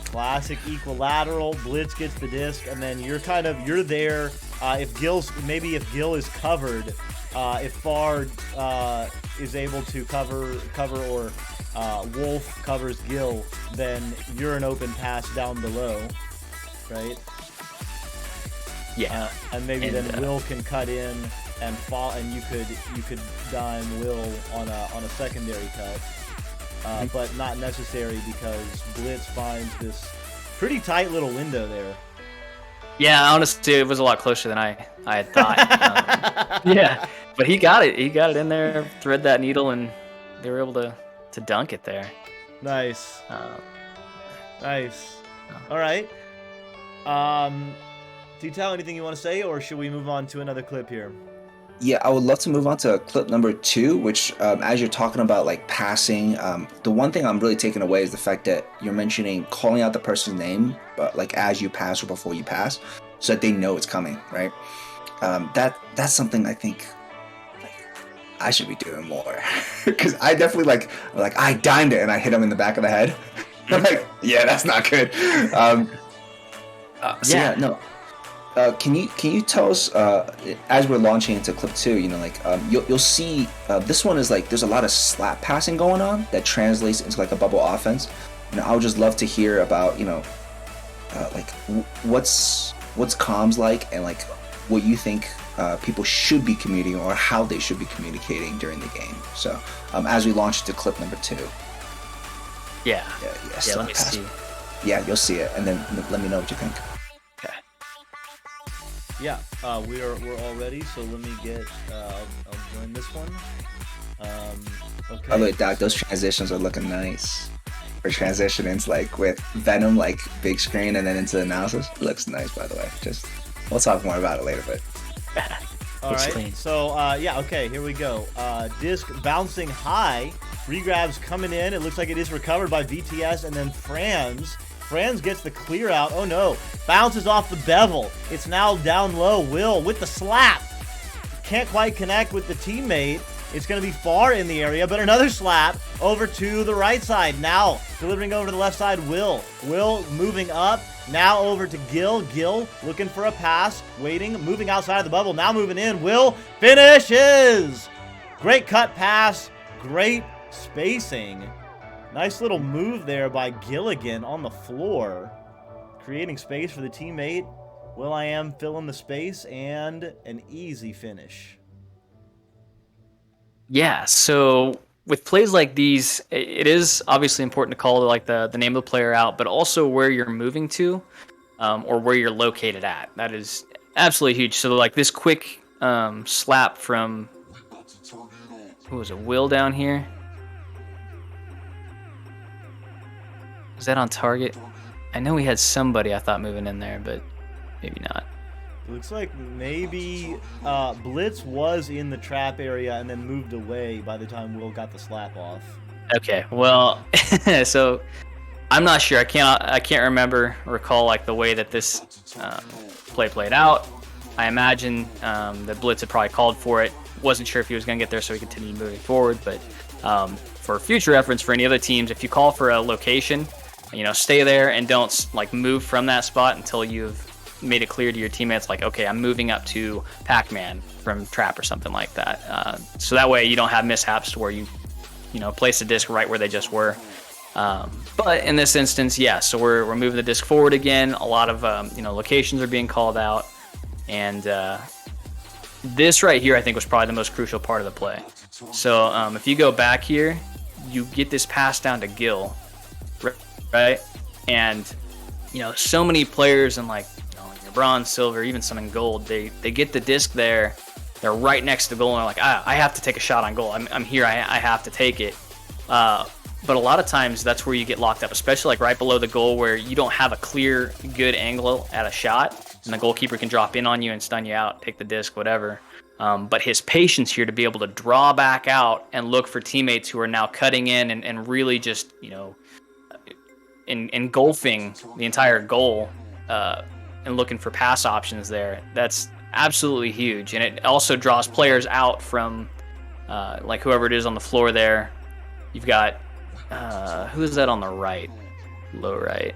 classic equilateral. Blitz gets the disc, and then you're there. If Gil is covered, if Far is able to cover, or Wolf covers Gil, then you're an open pass down below, right? Yeah. And maybe then Will can cut in and fall, and you could dime Will on a secondary cut, but not necessary because Blitz finds this pretty tight little window there. Yeah, honestly, it was a lot closer than I had thought. Yeah, but he got it. He got it in there, thread that needle, and they were able to dunk it there. Nice. Nice. All right. TTao, anything you want to say, or should we move on to another clip here? Yeah, I would love to move on to clip number 2, which as you're talking about like passing, the one thing I'm really taking away is the fact that you're mentioning calling out the person's name, but like as you pass or before you pass, so that they know it's coming, right? That's something I think I should be doing more, because I definitely like I dimed it and I hit him in the back of the head. I'm like, yeah, that's not good. Can you tell us as we're launching into clip 2, you'll see this one is like there's a lot of slap passing going on that translates into like a bubble offense. I would just love to hear about like what's comms like, and like what you think people should be communicating or how they should be communicating during the game. So as we launch into clip number 2. Yeah, let me see. Yeah, you'll see it, and then let me know what you think. Yeah, we're all ready. So let me get. I'll join this one. Okay. Oh look, Doc, those transitions are looking nice. For transitioning, like with Venom, like big screen, and then into analysis, it looks nice. By the way, just we'll talk more about it later, but. All right. Clean. So okay, here we go. Disc bouncing high Free grabs coming in. It looks like it is recovered by VTS, and then Franz. Franz gets the clear out. Oh no. Bounces off the bevel. It's now down low. Will with the slap. Can't quite connect with the teammate. It's going to be far in the area, but another slap over to the right side. Now delivering over to the left side, Will. Will moving up. Now over to Gil. Gil looking for a pass. Waiting. Moving outside of the bubble. Now moving in. Will finishes. Great cut pass. Great spacing. Nice little move there by Gilligan on the floor. Creating space for the teammate. Will.i.am filling the space, and an easy finish. Yeah, so with plays like these, it is obviously important to call like the name of the player out, but also where you're moving to, or where you're located at. That is absolutely huge. So like this quick slap from, who was it, Will down here? Was that on target? I know we had somebody I thought moving in there, but maybe not. Looks like maybe Blitz was in the trap area and then moved away by the time Will got the slap off. Okay, well, so I'm not sure. I can't recall like the way that this play played out. I imagine that Blitz had probably called for it. Wasn't sure if he was going to get there, so he continued moving forward. But for future reference for any other teams, if you call for a location, stay there and don't like move from that spot until you've made it clear to your teammates, like, okay, I'm moving up to Pac-Man from trap or something like that. So that way you don't have mishaps to where you place the disc right where they just were. But in this instance, yeah, so we're moving the disc forward again. A lot of locations are being called out, and this right here I think was probably the most crucial part of the play. So if you go back here, you get this pass down to Gil, right? And so many players in like bronze, silver, even some in gold, they get the disc there, they're right next to the goal, and they're like, I have to take a shot on goal. I'm here, I have to take it. But a lot of times that's where you get locked up, especially like right below the goal where you don't have a clear, good angle at a shot, and the goalkeeper can drop in on you and stun you out, take the disc, whatever. But his patience here to be able to draw back out and look for teammates who are now cutting in and really just, engulfing the entire goal, and looking for pass options there. That's absolutely huge. And it also draws players out from like whoever it is on the floor there. You've got, who is that on the right? Low right.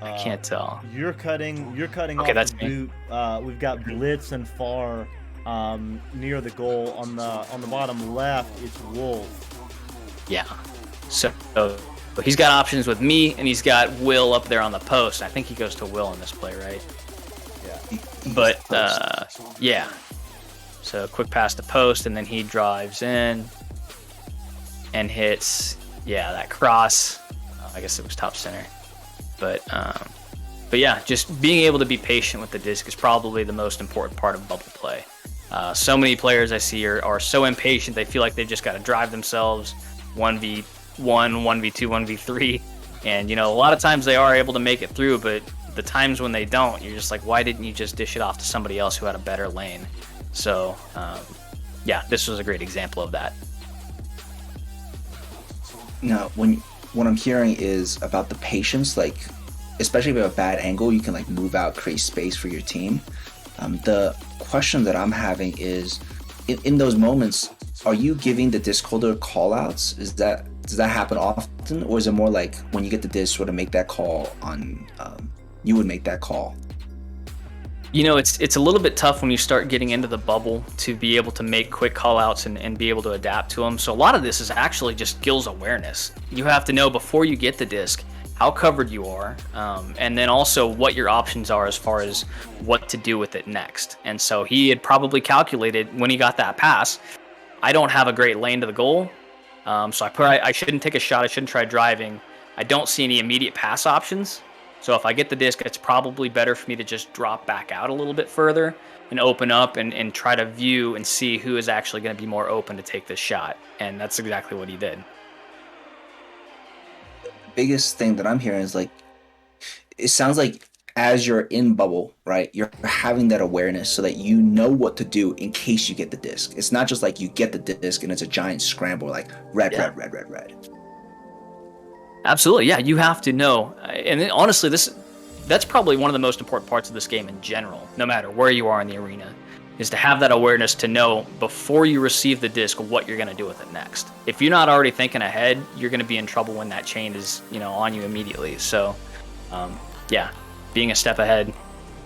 I can't tell. You're cutting Okay, off that's the boot. We've got Blitz and Far near the goal. On the bottom left, it's Wolf. Yeah. So he's got options with me, and he's got Will up there on the post. I think he goes to Will in this play, right? Yeah. But yeah. So quick pass to post, and then he drives in and hits, that cross. I guess it was top center. But yeah, just being able to be patient with the disc is probably the most important part of bubble play. So many players I see are so impatient, they feel like they've just got to drive themselves 1v1, 1v2, 1v3. And, a lot of times they are able to make it through, but the times when they don't, you're just like, why didn't you just dish it off to somebody else who had a better lane? So, this was a great example of that. Now, what I'm hearing is about the patience, like, especially if you have a bad angle, you can like move out, create space for your team. The question that I'm having is, in those moments, are you giving the disc holder call outs? Does that happen often, or is it more like when you get the disc, sort of make that call on, you would make that call? It's a little bit tough when you start getting into the bubble to be able to make quick call outs and be able to adapt to them. So a lot of this is actually just Gil's awareness. You have to know before you get the disc how covered you are, and then also what your options are as far as what to do with it next. And so he had probably calculated when he got that pass, I don't have a great lane to the goal, so I shouldn't take a shot, I shouldn't try driving. I don't see any immediate pass options. So if I get the disc, it's probably better for me to just drop back out a little bit further and open up and try to view and see who is actually going to be more open to take this shot. And that's exactly what he did. The biggest thing that I'm hearing is like, it sounds like as you're in bubble, right, you're having that awareness so that you know what to do in case you get the disc. It's not just like you get the disc and it's a giant scramble, like red, Yeah. red, red, red, red. Absolutely, yeah. You have to know, and then, honestly, that's probably one of the most important parts of this game in general. No matter where you are in the arena, is to have that awareness to know before you receive the disc what you're going to do with it next. If you're not already thinking ahead, you're going to be in trouble when that chain is on you immediately. So, yeah, being a step ahead,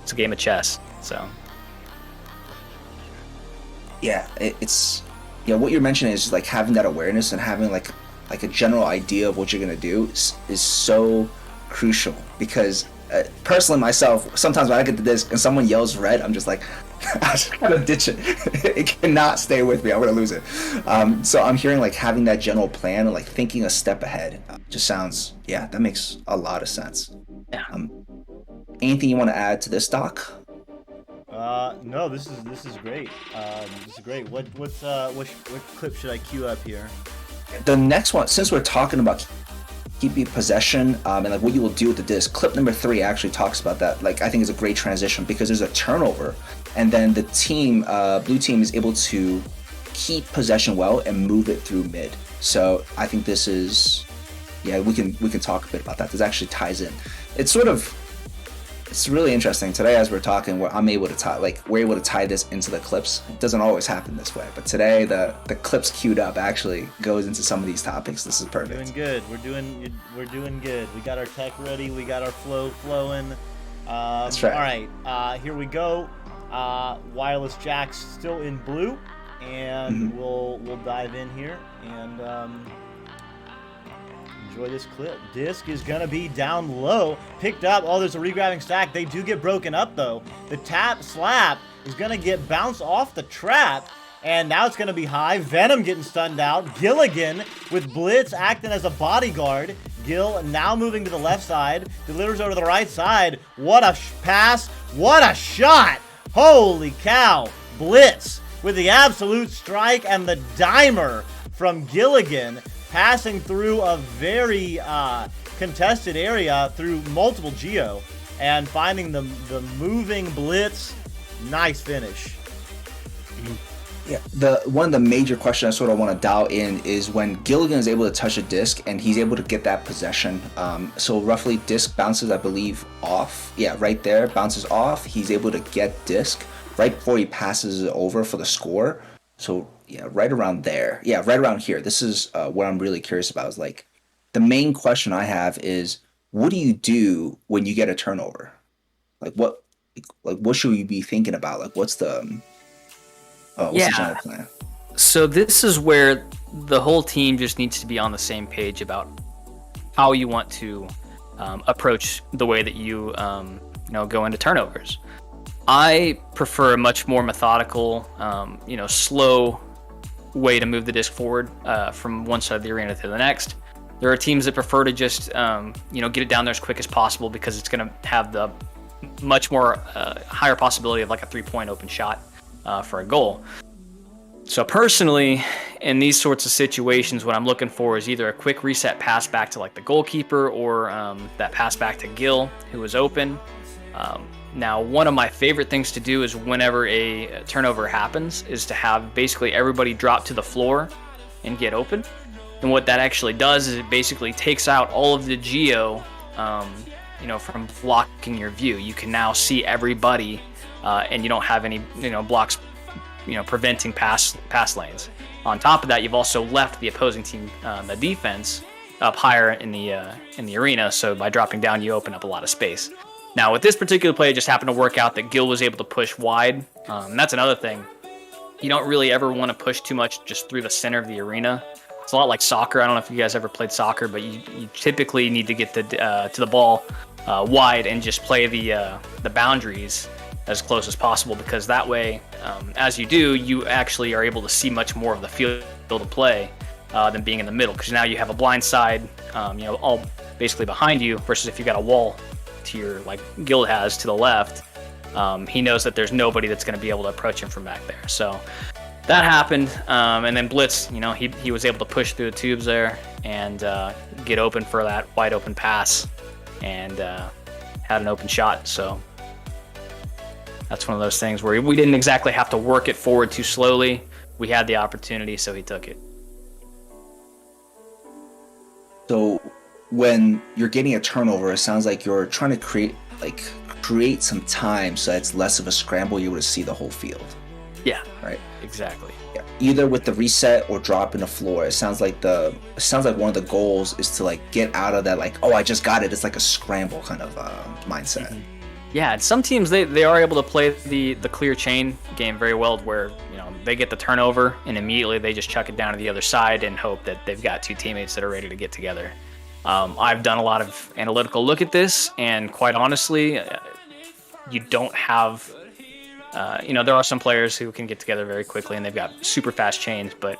it's a game of chess. So. Yeah, it's what you're mentioning is like having that awareness and having like a general idea of what you're gonna do is so crucial, because personally myself, sometimes when I get the disc and someone yells red, I'm just like I just gotta ditch it. It cannot stay with me. I'm gonna lose it. So I'm hearing like having that general plan and like thinking a step ahead just sounds, that makes a lot of sense. Yeah. Anything you want to add to this, Doc? No, this is great. This is great. What clip should I queue up here? The next one, since we're talking about keeping possession and like what you will do with the disc, clip number 3 actually talks about that. Like, I think it's a great transition because there's a turnover, and then the team, blue team, is able to keep possession well and move it through mid. So I think this is, we can talk a bit about that. This actually ties in. It's really interesting today as we're talking, where I'm able to tie, like we're able to tie this into the clips. It doesn't always happen this way, but today the clips queued up actually goes into some of these topics. This is perfect. Doing good. We're doing good. We got our tech ready. We got our flow flowing. That's right. All right, here we go. Wireless jacks still in blue, and we'll dive in here and enjoy this clip. Disc is gonna be down low, picked up. Oh, there's a regrabbing stack. They do get broken up though. The tap slap is gonna get bounced off the trap, and now it's gonna be high. Venom getting stunned out. Gilligan with Blitz acting as a bodyguard. Gil now moving to the left side, delivers over to the right side. What a pass! What a shot! Holy cow! Blitz with the absolute strike and the dimer from Gilligan, passing through a very contested area through multiple geo and finding the moving Blitz. Nice finish. Yeah, one of the major questions I sort of want to dial in is when Gilligan is able to touch a disc and he's able to get that possession. So roughly disc bounces, I believe, off. Yeah, right there, bounces off. He's able to get disc right before he passes it over for the score. So right around there. Yeah, right around here. This is what I'm really curious about. Is like the main question I have is, what do you do when you get a turnover? What should we be thinking about? Like, what's the general plan? So this is where the whole team just needs to be on the same page about how you want to approach the way that you go into turnovers. I prefer a much more methodical, slow way to move the disc forward from one side of the arena to the next. There are teams that prefer to just get it down there as quick as possible because it's going to have the much more higher possibility of like a 3-point open shot for a goal. So personally, in these sorts of situations, what I'm looking for is either a quick reset pass back to like the goalkeeper or that pass back to Gil, who is open. Now, one of my favorite things to do is whenever a turnover happens is to have basically everybody drop to the floor and get open. And what that actually does is it basically takes out all of the geo, from blocking your view. You can now see everybody, and you don't have any, blocks, preventing pass lanes. On top of that, you've also left the opposing team, the defense, up higher in the arena. So by dropping down, you open up a lot of space. Now, with this particular play, it just happened to work out that Gil was able to push wide. And that's another thing. You don't really ever want to push too much just through the center of the arena. It's a lot like soccer. I don't know if you guys ever played soccer, but you typically need to get to the ball wide and just play the boundaries as close as possible, because that way, as you do, you actually are able to see much more of the field of play than being in the middle, because now you have a blind side, all basically behind you, versus if you got a wall to your, like Gil has to the left, he knows that there's nobody that's going to be able to approach him from back there. So that happened, and then Blitz, he was able to push through the tubes there and get open for that wide open pass, and had an open shot. So that's one of those things where we didn't exactly have to work it forward too slowly. We had the opportunity, so he took it. So when you're getting a turnover, it sounds like you're trying to create some time so it's less of a scramble. You would see the whole field. Yeah, right. Exactly. Yeah. Either with the reset or dropping the floor. It sounds like one of the goals is to like get out of that like, oh, I just got it. It's like a scramble kind of mindset. Mm-hmm. Yeah, and some teams they are able to play the clear chain game very well, where they get the turnover and immediately they just chuck it down to the other side and hope that they've got two teammates that are ready to get together. I've done a lot of analytical look at this, and quite honestly, you don't have, there are some players who can get together very quickly and they've got super fast chains, but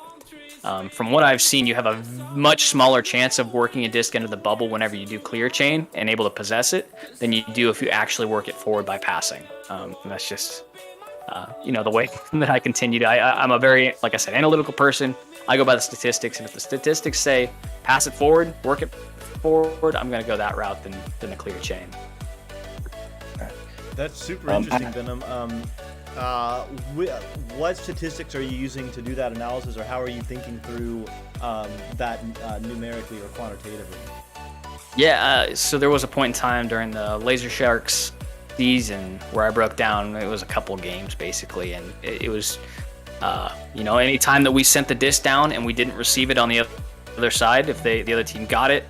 from what I've seen, you have a much smaller chance of working a disc into the bubble whenever you do clear chain and able to possess it than you do if you actually work it forward by passing. And that's just, the way that I continue to. I'm a very, like I said, analytical person. I go by the statistics, and if the statistics say pass it forward, work it forward, I'm going to go that route than the clear chain. That's super interesting, Venom. What statistics are you using to do that analysis, or how are you thinking through that numerically or quantitatively? Yeah, so there was a point in time during the Laser Sharks season where I broke down. It was a couple games basically, and it was, any time that we sent the disc down and we didn't receive it on the other side, if the other team got it,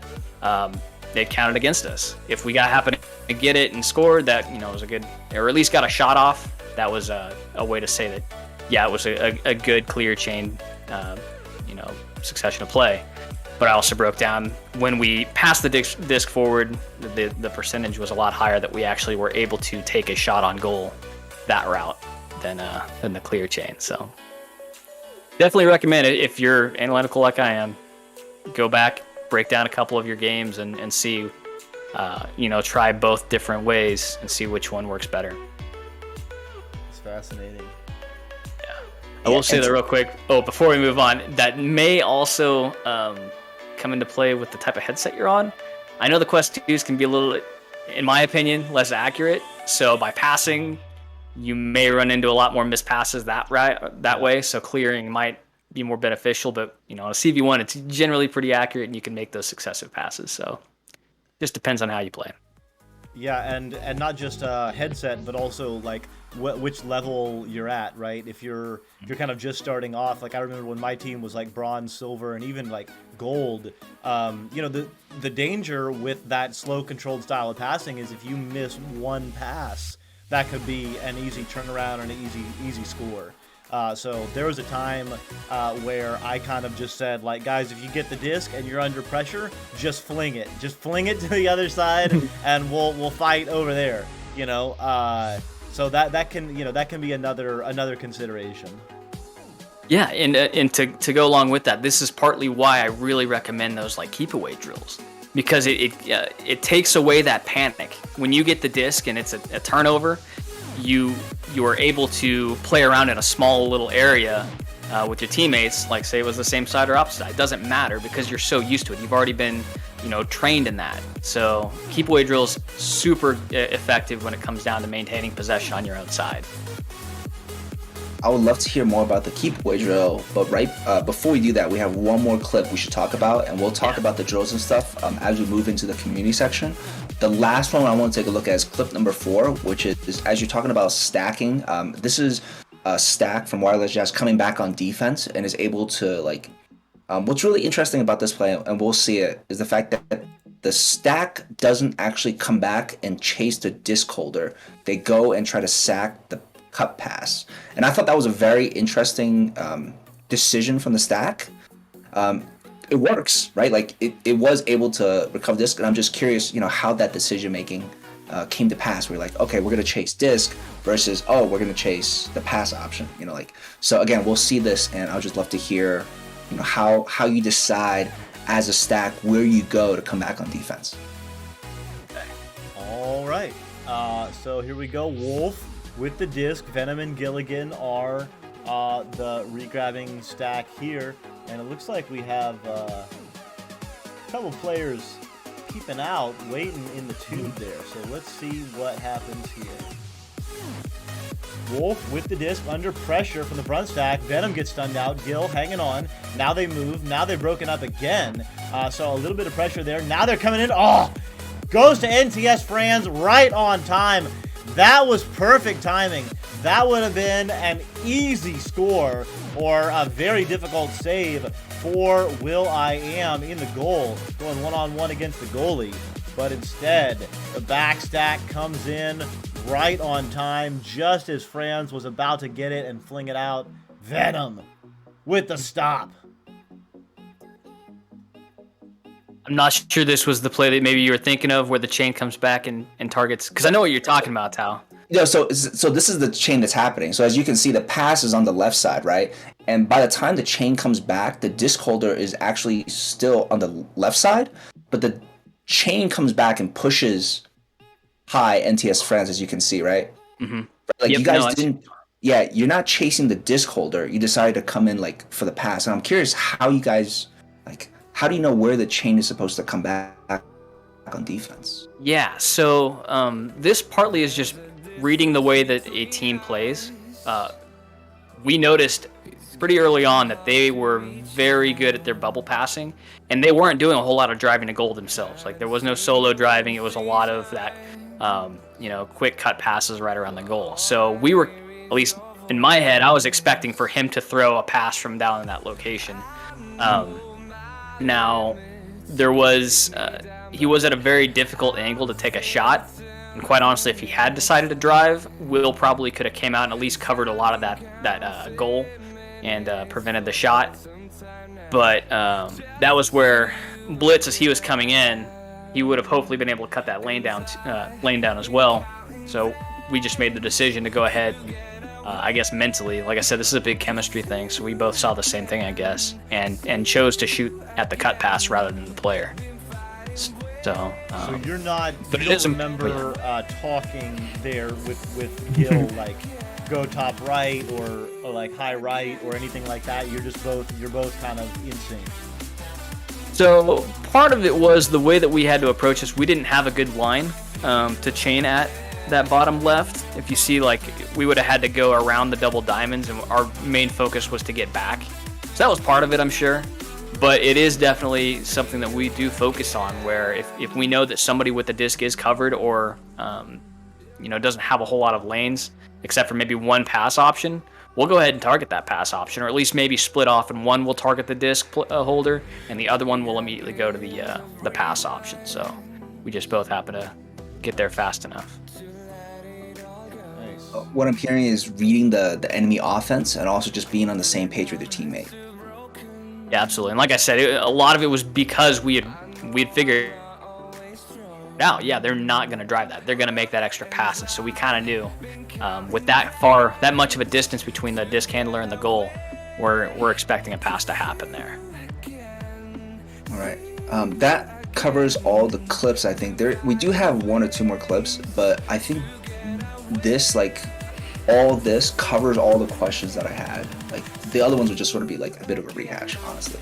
they counted against us. If we happened to get it and scored, that was a good, or at least got a shot off. That was a way to say that, yeah, it was a good clear chain, succession of play. But I also broke down when we passed the disc forward, the percentage was a lot higher that we actually were able to take a shot on goal that route than the clear chain. So definitely recommend it if you're analytical like I am. Go back, break down a couple of your games and see, try both different ways and see which one works better. It's fascinating. Yeah. I will say that real quick. Oh, before we move on, that may also come into play with the type of headset you're on. I know the Quest 2s can be a little, in my opinion, less accurate. So by passing, you may run into a lot more missed passes that way. So clearing might be more beneficial, but on a CV1, it's generally pretty accurate and you can make those successive passes. So just depends on how you play. Yeah, and not just a headset, but also like which level you're at, right? If you're kind of just starting off, like I remember when my team was like bronze, silver, and even like gold. The danger with that slow controlled style of passing is if you miss one pass, that could be an easy turnaround and an easy score. So there was a time where I kind of just said, like, guys, if you get the disc and you're under pressure, just fling it to the other side, and we'll fight over there. So that can be another consideration. Yeah, and to go along with that, this is partly why I really recommend those like keep away drills, because it takes away that panic when you get the disc and it's a turnover. You are able to play around in a small little area with your teammates, like say it was the same side or opposite side. It doesn't matter because you're so used to it. You've already been, trained in that. So keep away drills super effective when it comes down to maintaining possession on your own side. I would love to hear more about the keep away drill, but before we do that, we have one more clip we should talk about, and we'll talk about the drills and stuff as we move into the community section. The last one I want to take a look at is clip number 4, which is as you're talking about stacking. This is a stack from Wireless Jazz coming back on defense and is able to what's really interesting about this play, and we'll see it, is the fact that the stack doesn't actually come back and chase the disc holder. They go and try to sack the cut pass. And I thought that was a very interesting decision from the stack. It works, right? Like it was able to recover disc, and I'm just curious, how that decision making came to pass. We're like, okay, we're gonna chase disc versus we're gonna chase the pass option. So again, we'll see this, and I'll just love to hear, how you decide as a stack where you go to come back on defense. Okay. All right. So here we go. Wolf with the disc. Venom and Gilligan are the regrabbing stack here. And it looks like we have a couple players keeping out, waiting in the tube there. So let's see what happens here. Wolf with the disc under pressure from the front stack. Venom gets stunned out. Gil hanging on. Now they move. Now they've broken up again. So a little bit of pressure there. Now they're coming in. Oh! Goes to NTS Franz right on time. That was perfect timing. That would have been an easy score or a very difficult save for will.i.am in the goal, going one-on-one against the goalie. But instead, the backstack comes in right on time, just as Franz was about to get it and fling it out. Venom with the stop. I'm not sure this was the play that maybe you were thinking of, where the chain comes back and targets, because I know what you're talking about, Tao. Yeah, so this is the chain that's happening. So as you can see, the pass is on the left side, right? And by the time the chain comes back, the disc holder is actually still on the left side, but the chain comes back and pushes high NTS Franz, as you can see, right? Mm-hmm. Like, yep, you guys no, didn't. Yeah, you're not chasing the disc holder. You decided to come in like for the pass, and I'm curious how you guys like. How do you know where the chain is supposed to come back on defense? Yeah, so this partly is just reading the way that a team plays. We noticed pretty early on that they were very good at their bubble passing, and they weren't doing a whole lot of driving to goal themselves. Like, there was no solo driving. It was a lot of that, quick cut passes right around the goal. So we were, at least in my head, I was expecting for him to throw a pass from down in that location. Now, there was he was at a very difficult angle to take a shot, and quite honestly, if he had decided to drive, Will probably could have came out and at least covered a lot of that goal and prevented the shot. But that was where Blitz, as he was coming in, he would have hopefully been able to cut that lane down as well. So we just made the decision to go ahead. I guess mentally, like I said, this is a big chemistry thing, so we both saw the same thing, I guess, and chose to shoot at the cut pass rather than the player. So you're not. But you don't remember talking there with Gil like go top right or like high right or anything like that. You're both kind of in sync. So part of it was the way that we had to approach this. We didn't have a good line to chain at that bottom left. If you see, like, we would have had to go around the double diamonds, and our main focus was to get back. So that was part of it, I'm sure. But it is definitely something that we do focus on, where if we know that somebody with the disc is covered or doesn't have a whole lot of lanes except for maybe one pass option, we'll go ahead and target that pass option, or at least maybe split off, and one will target the disc holder and the other one will immediately go to the pass option. So we just both happen to get there fast enough. What I'm hearing is reading the enemy offense and also just being on the same page with your teammate. Yeah, absolutely. And like I said, a lot of it was because we had figured out, yeah, they're not going to drive that. They're going to make that extra pass. And so we kind of knew with that much of a distance between the disc handler and the goal, we're expecting a pass to happen there. All right. That covers all the clips, I think. We do have one or two more clips, but I think this, like, all this covers all the questions that I had. Like, the other ones would just sort of be like a bit of a rehash, honestly.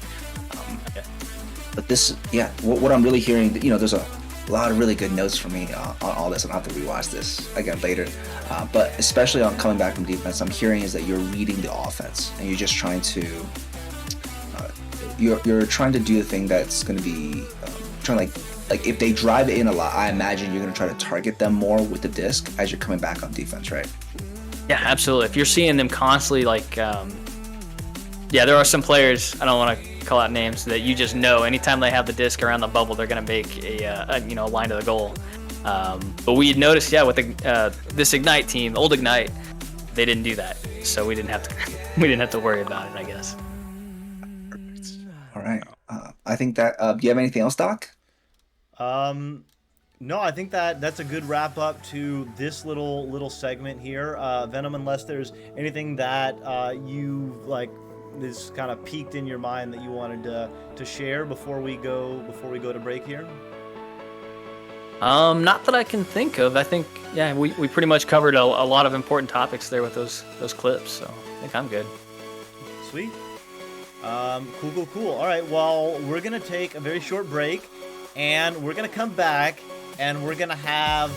But this, yeah, what I'm really hearing, there's a lot of really good notes for me on all this. I'll have to rewatch this again later. But especially on coming back from defense, I'm hearing is that you're reading the offense and you're just trying to, you're trying to do the thing that's going to be trying to like if they drive in a lot, I imagine you're going to try to target them more with the disc as you're coming back on defense, right? Yeah, absolutely. If you're seeing them constantly, like, there are some players, I don't want to call out names, that you just know anytime they have the disc around the bubble, they're going to make a line to the goal. But we had noticed, with this Ignite team, old Ignite, they didn't do that, so we didn't have to worry about it, I guess. Perfect. All right. I think that. Do you have anything else, Doc? No, I think that's a good wrap up to this little segment here. Venom, unless there's anything that you like is kind of peaked in your mind that you wanted to share before we go to break here. Not that I can think of. I think we pretty much covered a lot of important topics there with those clips, so I think I'm good. Sweet. Cool. All right, well, we're gonna take a very short break. and we're gonna come back and we're gonna have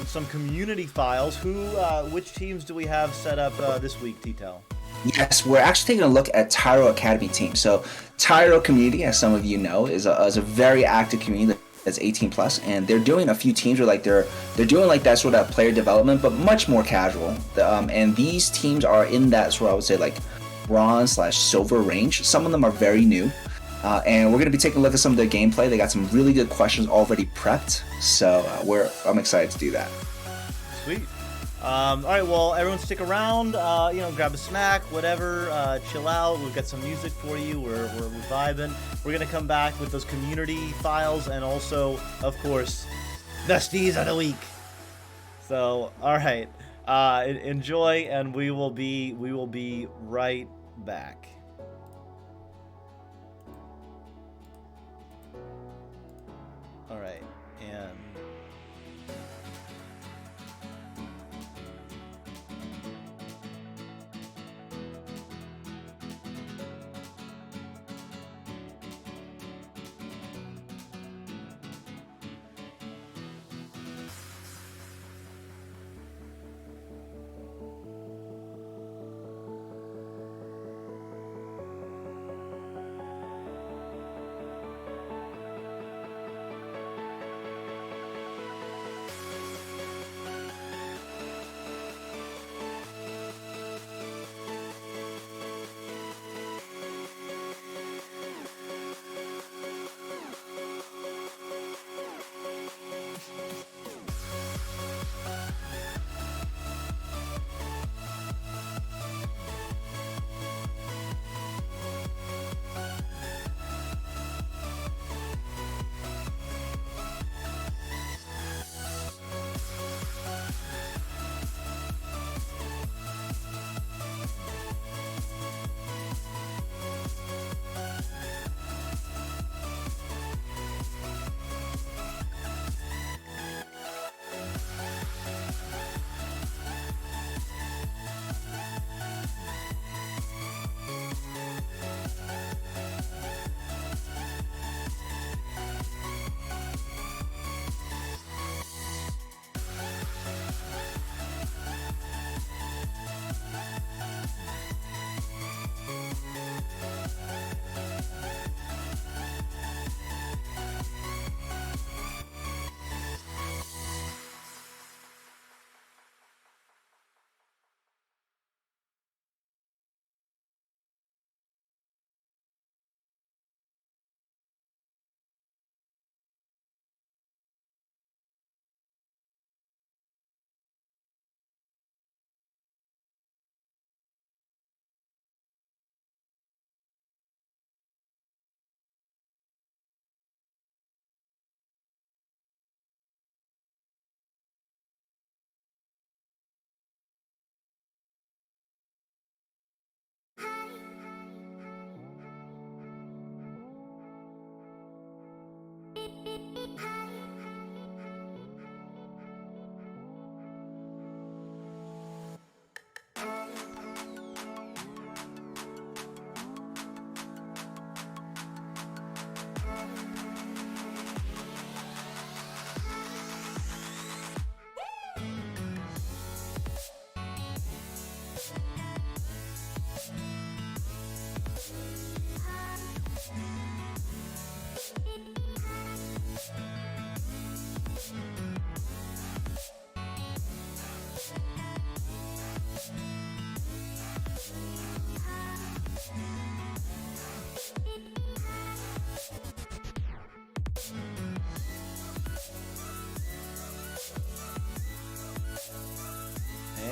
some community files. Which teams do we have set up this week, TTao? Yes, we're actually taking a look at TTao Academy team. So TTao community, as some of you know, is a very active community that's 18 plus, and they're doing a few teams where like they're doing like that sort of player development, but much more casual. And these teams are in that sort of, I would say, like bronze/silver range. Some of them are very new. And we're going to be taking a look at some of their gameplay. They got some really good questions already prepped, so I'm excited to do that. Sweet. All right, well, everyone stick around, grab a snack, whatever, chill out. We've got some music for you. We're vibing. We're going to come back with those community files and also, of course, the Steez of the Week. So, all right, enjoy, and we will be right back. All right,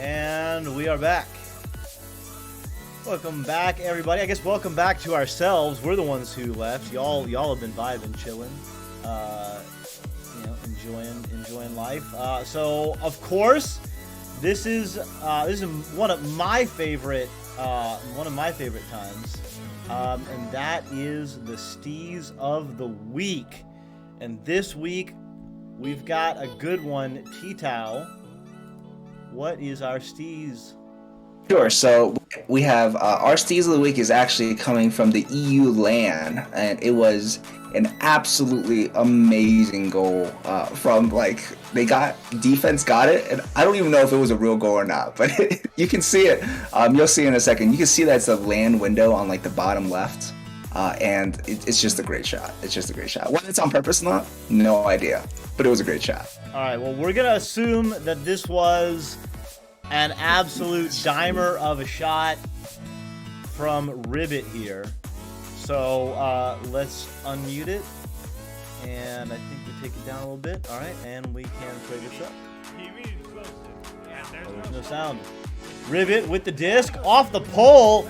and we are back. Welcome back, everybody. I guess welcome back to ourselves. We're the ones who left. Y'all have been vibing, chilling, enjoying life. So of course, this is one of my favorite times, and that is the Steez of the Week. And this week we've got a good one. TTao, what is our Steez? Sure. So we have our Steez of the Week is actually coming from the EU LAN, and it was an absolutely amazing goal from like defense got it, and I don't even know if it was a real goal or not, but you can see it. You'll see in a second. You can see that's a LAN window on like the bottom left, and it's just a great shot. It's just a great shot. Whether it's on purpose or not, no idea, but it was a great shot. All right, well, we're gonna assume that this was an absolute dimer of a shot from Ribbit here. So let's unmute it, and I think we take it down a little bit. All right, and we can play this up. Oh, there's no sound. Ribbit with the disc off the pole,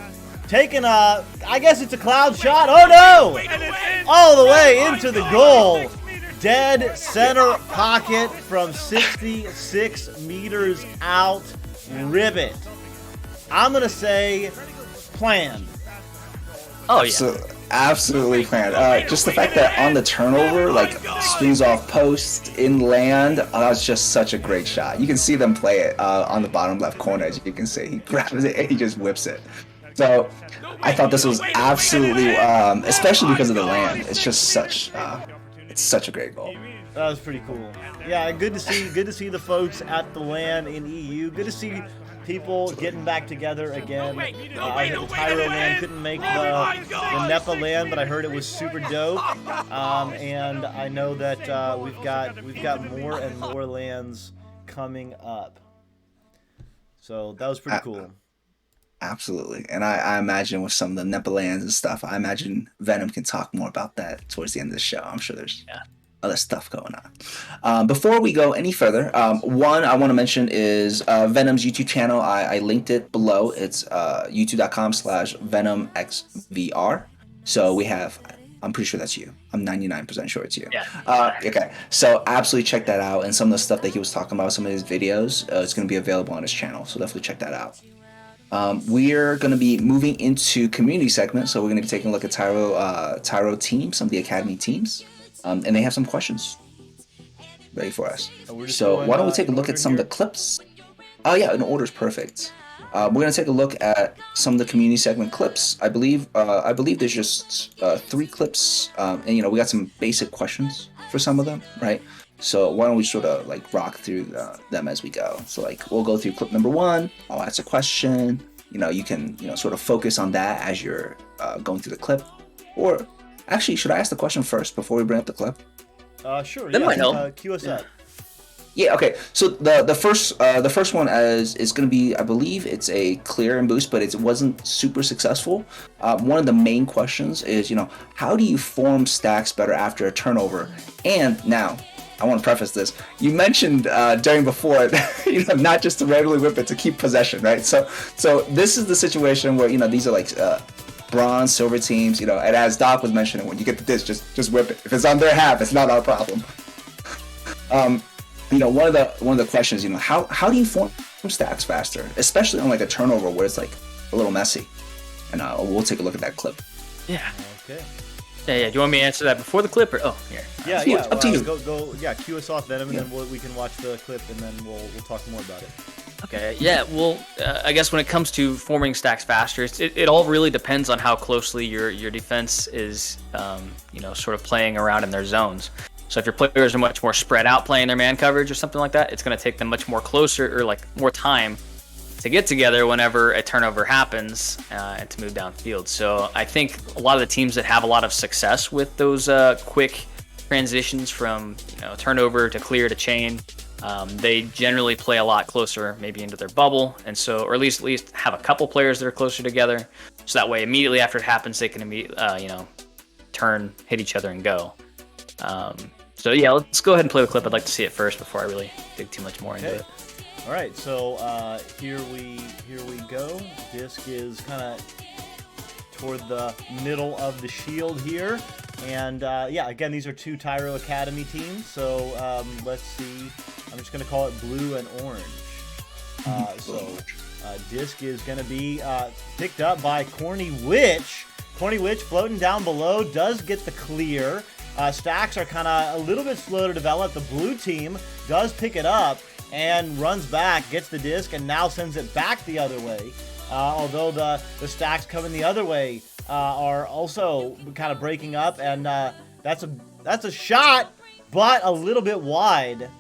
taking a, I guess it's a cloud shot. Oh no! All the way into the goal. Dead center pocket from 66 meters out. Ribbit. I'm gonna say planned. Oh yeah. So absolutely planned. Just the fact that on the turnover, like swings off post, inland, that was just such a great shot. You can see them play it on the bottom left corner, as you can see. He grabs it and he just whips it. So I thought this was absolutely, especially because of the land. It's just such, it's such a great goal. That was pretty cool. Yeah, good to see the folks at the LAN in EU. Good to see people getting back together again. I heard the Tyro LAN couldn't make the NEPA LAN, but I heard it was super dope. And I know that we've got more and more LANs coming up. So that was pretty cool. Absolutely. And I imagine with some of the NEPA LANs and stuff, I imagine Venom can talk more about that towards the end of the show. I'm sure there's other stuff going on. Before we go any further, one I want to mention is Venom's YouTube channel. I linked it below. It's youtube.com/VenomXVR. So we have, I'm pretty sure that's you. I'm 99% sure it's you. Yeah. Okay. So absolutely check that out. And some of the stuff that he was talking about, some of his videos, it's going to be available on his channel. So definitely check that out. We're going to be moving into community segment. So we're going to be taking a look at Tyro team, some of the academy teams. And they have some questions ready for us. So why don't we take a look at some of the clips? Oh yeah, in order is perfect. We're gonna take a look at some of the community segment clips. I believe there's just 3 clips, and we got some basic questions for some of them, right? So why don't we sort of like rock through them as we go? So like we'll go through clip number 1. I'll ask a question. You can sort of focus on that as you're going through the clip, or actually, should I ask the question first before we bring up the clip? Sure. That might help. Cue us up. Yeah. Okay. So the first one is going to be, I believe it's a clear and boost, but it wasn't super successful. One of the main questions is, how do you form stacks better after a turnover? And now, I want to preface this. You mentioned during before, not just to randomly whip it, to keep possession, right? So this is the situation where these are like bronze, silver teams, and as Doc was mentioning, when you get the disc, just whip it. If it's on their half, it's not our problem. One of the questions, how do you form stacks faster, especially on like a turnover where it's like a little messy? And we'll take a look at that clip. Yeah. Okay. Yeah. Do you want me to answer that before the clip, or here? Yeah. Up to you. Go. Yeah. Cue us off, Venom, and then we can watch the clip, and then we'll talk more about it. Okay, yeah, well, I guess when it comes to forming stacks faster, it all really depends on how closely your defense is, sort of playing around in their zones. So if your players are much more spread out playing their man coverage or something like that, it's going to take them much more closer or like more time to get together whenever a turnover happens and to move downfield. So I think a lot of the teams that have a lot of success with those quick transitions from turnover to clear to chain, they generally play a lot closer, maybe into their bubble, and so, or at least have a couple players that are closer together, so that way immediately after it happens, they can turn, hit each other, and go. So yeah, let's go ahead and play the clip. I'd like to see it first before I really dig too much more into it. All right, so here we go. Disc is kind of toward the middle of the shield here. And again, these are 2 Tyro Academy teams. So let's see. I'm just going to call it blue and orange. Disc is going to be picked up by Corny Witch. Corny Witch floating down below does get the clear. Stacks are kind of a little bit slow to develop. The blue team does pick it up and runs back, gets the disc, and now sends it back the other way. although the stacks coming the other way are also kind of breaking up, and that's a shot, but a little bit wide.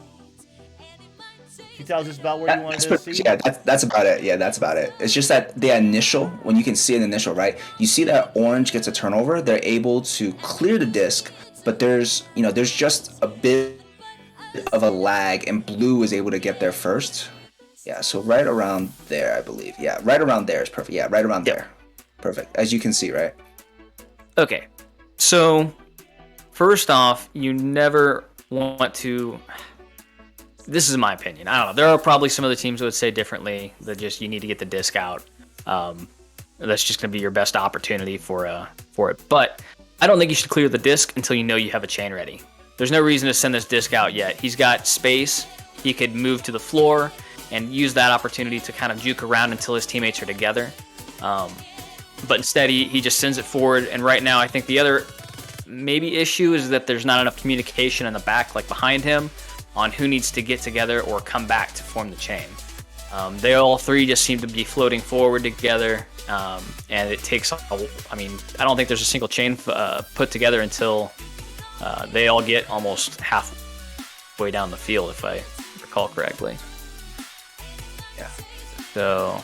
Can you tell us just about where you wanted to see? Yeah, that's about it. Yeah, that's about it. It's just that the initial, when you can see an initial, right? You see that orange gets a turnover, they're able to clear the disc, but there's just a bit of a lag, and blue is able to get there first. Yeah, so right around there, I believe. Yeah, right around there is perfect. Yeah, right around there. Perfect. As you can see, right? Okay. So, first off, you never want to... This is my opinion. I don't know. There are probably some other teams that would say differently, that just you need to get the disc out. That's just going to be your best opportunity for it. But I don't think you should clear the disc until you know you have a chain ready. There's no reason to send this disc out yet. He's got space. He could move to the floor and use that opportunity to kind of juke around until his teammates are together. But instead, he just sends it forward. And right now, I think the other maybe issue is that there's not enough communication in the back, like behind him, on who needs to get together or come back to form the chain. They all three just seem to be floating forward together, and it takes, I mean, I don't think there's a single chain put together until they all get almost halfway down the field, if I recall correctly. Yeah. So,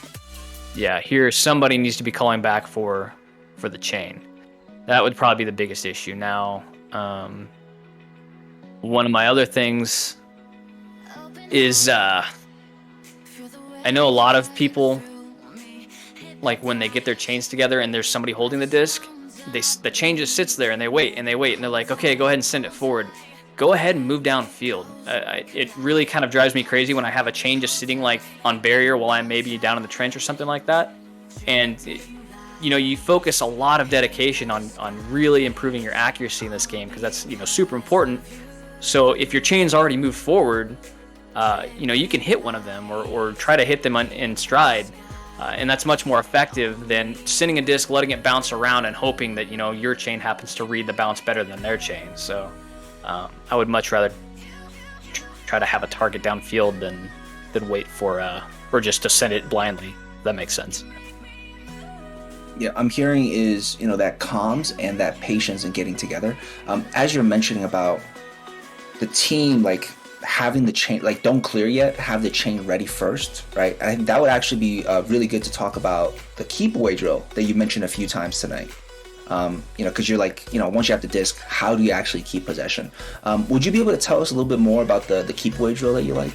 yeah, here somebody needs to be calling back for the chain. That would probably be the biggest issue. Now, one of my other things is I know a lot of people, like when they get their chains together and there's somebody holding the disc, the chain just sits there and they wait and they're like, okay, go ahead and send it forward. Go ahead and move downfield. It really kind of drives me crazy when I have a chain just sitting like on barrier while I'm maybe down in the trench or something like that. And you focus a lot of dedication on really improving your accuracy in this game, because that's super important. So if your chain's already moved forward, you can hit one of them or try to hit them in stride, and that's much more effective than sending a disc, letting it bounce around, and hoping that your chain happens to read the bounce better than their chain. So I would much rather try to have a target downfield than wait for or just to send it blindly. If that makes sense. Yeah, I'm hearing is that comms and that patience in getting together. As you're mentioning about the team, like having the chain, like don't clear yet, have the chain ready first, right? I think that would actually be really good to talk about the keep away drill that you mentioned a few times tonight. Because you're like, once you have the disc, how do you actually keep possession? Would you be able to tell us a little bit more about the keep away drill that you like?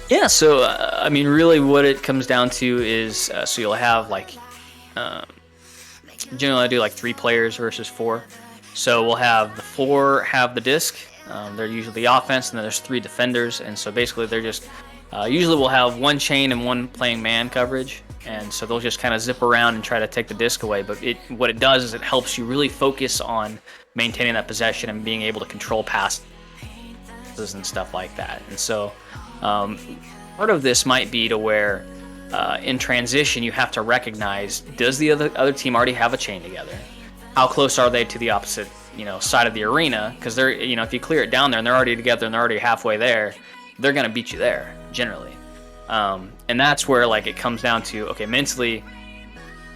Yeah, so I mean, really, what it comes down to is so you'll have generally I do like 3 players versus 4. So we'll have the 4 have the disc. They're usually the offense, and then there's 3 defenders. And so basically they're just, usually we'll have 1 chain and 1 playing man coverage. And so they'll just kind of zip around and try to take the disc away. But what it does is it helps you really focus on maintaining that possession and being able to control passes and stuff like that. And so part of this might be to where in transition you have to recognize, does the other team already have a chain together? How close are they to the opposite side of the arena? Because they're if you clear it down there and they're already together and they're already halfway there, they're gonna beat you there generally. And that's where it comes down to, okay, mentally,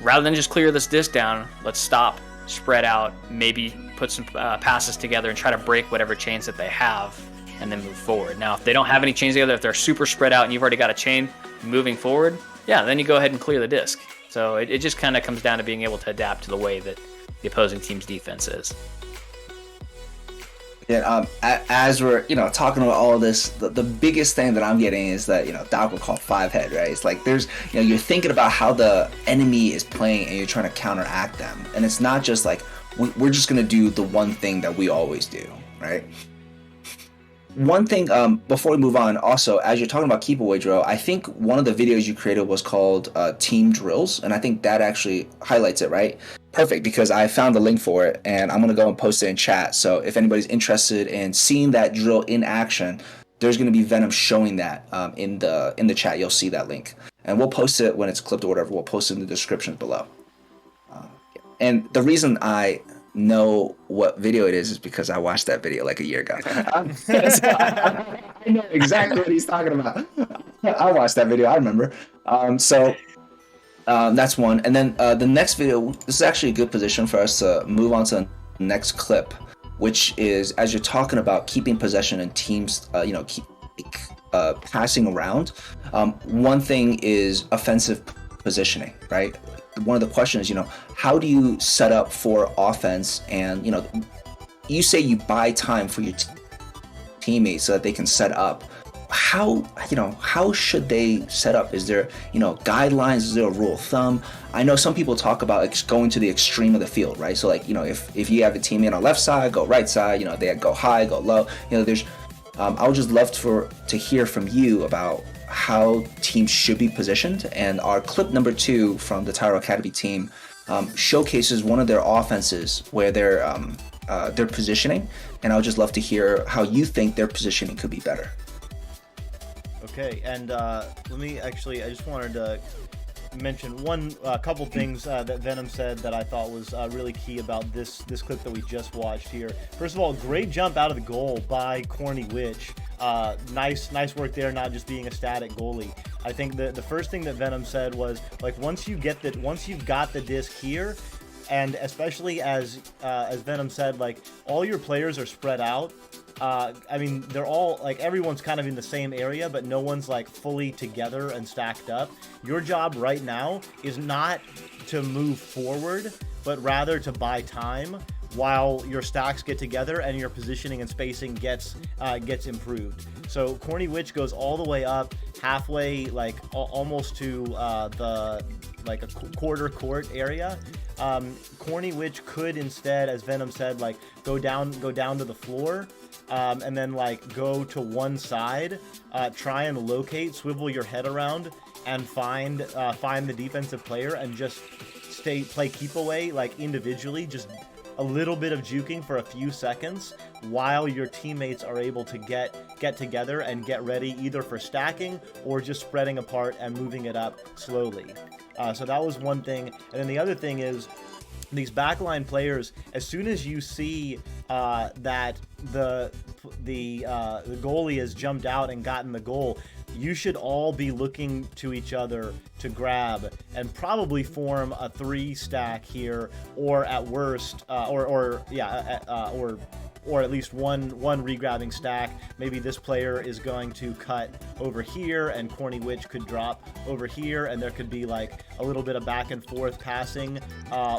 rather than just clear this disc down, let's stop, spread out, maybe put some passes together and try to break whatever chains that they have, and then move forward. Now, if they don't have any chains together, if they're super spread out and you've already got a chain moving forward, yeah, then you go ahead and clear the disc. So it just kind of comes down to being able to adapt to the way that the opposing team's defense is. Yeah, as we're talking about all of this, the biggest thing that I'm getting is that Doc would call 5-head, right? It's like there's you're thinking about how the enemy is playing and you're trying to counteract them, and it's not just like we're just gonna do the one thing that we always do, right? One thing before we move on, also as you're talking about keep away drill, I think one of the videos you created was called Team Drills, and I think that actually highlights it, right? Perfect, because I found the link for it and I'm gonna go and post it in chat. So if anybody's interested in seeing that drill in action, there's gonna be Venom showing that in the chat. You'll see that link, and we'll post it when it's clipped or whatever. We'll post it in the description below. And the reason I know what video it is because I watched that video like a year ago. So I know exactly what he's talking about. I watched that video. I remember. So That's one. And then the next video, this is actually a good position for us to move on to the next clip, which is as you're talking about keeping possession and teams, keep passing around. One thing is offensive positioning, right? One of the questions, how do you set up for offense? And, you say you buy time for your teammates so that they can set up. How should they set up? Is there, guidelines? Is there a rule of thumb? I know some people talk about going to the extreme of the field, right? So if you have a teammate on left side, go right side, they go high, go low, I would just love to hear from you about how teams should be positioned. And our clip number 2 from the TTao Academy team showcases one of their offenses where they're positioning, and I would just love to hear how you think their positioning could be better. Okay, and I just wanted to mention a couple things that Venom said that I thought was really key about this clip that we just watched here. First of all, great jump out of the goal by Corny Witch. Nice work there, not just being a static goalie. I think the first thing that Venom said was, like, once you've got the disc here, and especially as Venom said, like, all your players are spread out. They're all, like, everyone's kind of in the same area, but no one's, like, fully together and stacked up. Your job right now is not to move forward, but rather to buy time while your stacks get together and your positioning and spacing gets improved. So Corny Witch goes all the way up halfway, like almost to a quarter court area. Corny Witch could instead, as Venom said, like go down to the floor, and then like go to one side, try and locate, swivel your head around, and find the defensive player and just play keep away, like individually, just a little bit of juking for a few seconds while your teammates are able to get together and get ready either for stacking or just spreading apart and moving it up slowly. So that was one thing. And then the other thing is these backline players, as soon as you see that the goalie has jumped out and gotten the goal, you should all be looking to each other to grab and probably form a 3 stack here, or at worst, or at least one regrabbing stack. Maybe this player is going to cut over here and Corny Witch could drop over here, and there could be like a little bit of back and forth passing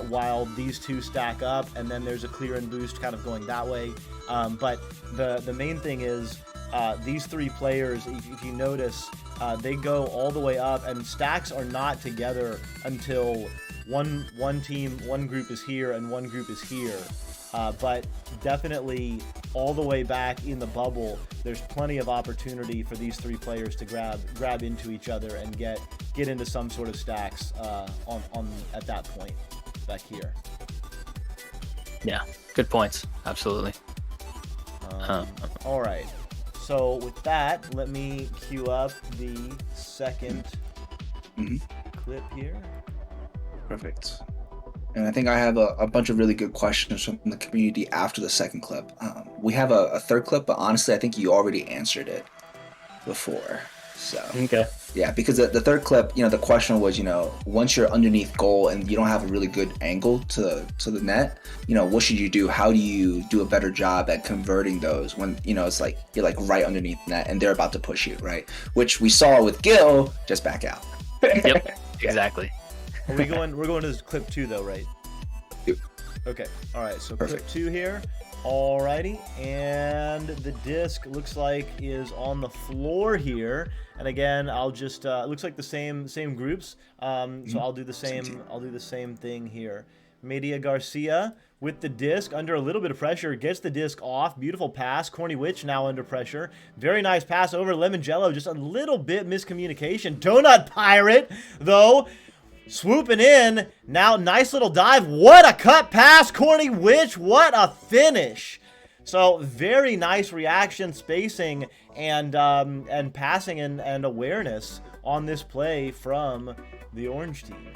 while these two stack up, and then there's a clear and boost kind of going that way. But the main thing is these 3 players, if you notice, they go all the way up, and stacks are not together until one group is here and one group is here. But definitely all the way back in the bubble, there's plenty of opportunity for these 3 players to grab into each other and get into some sort of stacks on at that point back here. Yeah, good points. Absolutely. All right. So with that, let me cue up the second clip here. Perfect. And I think I have a bunch of really good questions from the community after the second clip. We have a third clip, but honestly, I think you already answered it before. So okay. Yeah, because the third clip, the question was, once you're underneath goal and you don't have a really good angle to the net, what should you do? How do you do a better job at converting those when, it's like you're like right underneath net and they're about to push you, right? Which we saw with Gil, just back out. Yep, exactly. We're going to this clip 2 though, right? Yep. Okay. All right. So Perfect. clip 2 here. Alrighty, and the disc looks like is on the floor here. And again, I'll just it looks like the same groups. So I'll do the same thing here. Media Garcia with the disc under a little bit of pressure, gets the disc off. Beautiful pass. Corny Witch now under pressure. Very nice pass over Lemon Jello. Just a little bit miscommunication. Donut Pirate though, swooping in. Now, nice little dive. What a cut pass, Corny Witch. What a finish. So, very nice reaction, spacing, and passing and awareness on this play from the Orange team.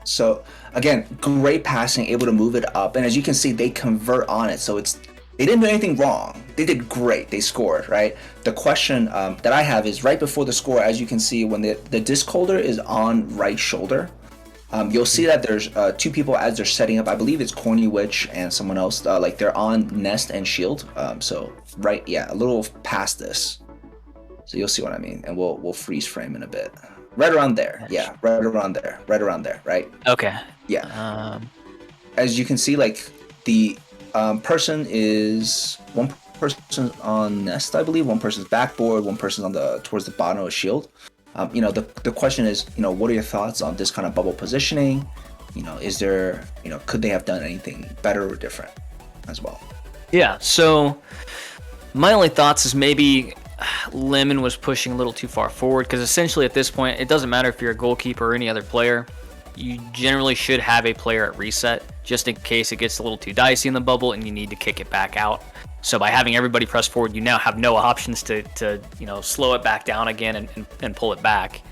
So, again, great passing, able to move it up. And as you can see, they convert on it. So, it's They didn't do anything wrong. They did great. They scored, right? The question that I have is right before the score, as you can see, when the disc holder is on right shoulder, you'll see that there's two people as they're setting up. I believe it's Corny Witch and someone else. Like they're on Nest and Shield. So right, yeah, a little past this. So you'll see what I mean, and we'll freeze frame in a bit. Right around there, yeah, right around there, right? Okay. Yeah. As you can see, like the person is one person on Nest, I believe. One person's backboard. One person's on towards the bottom of Shield. The question is, what are your thoughts on this kind of bubble positioning? Is there, could they have done anything better or different as well? Yeah. So my only thoughts is maybe Lemon was pushing a little too far forward, because essentially at this point, it doesn't matter if you're a goalkeeper or any other player. You generally should have a player at reset, just in case it gets a little too dicey in the bubble and you need to kick it back out. So by having everybody press forward, you now have no options to slow it back down again and pull it back.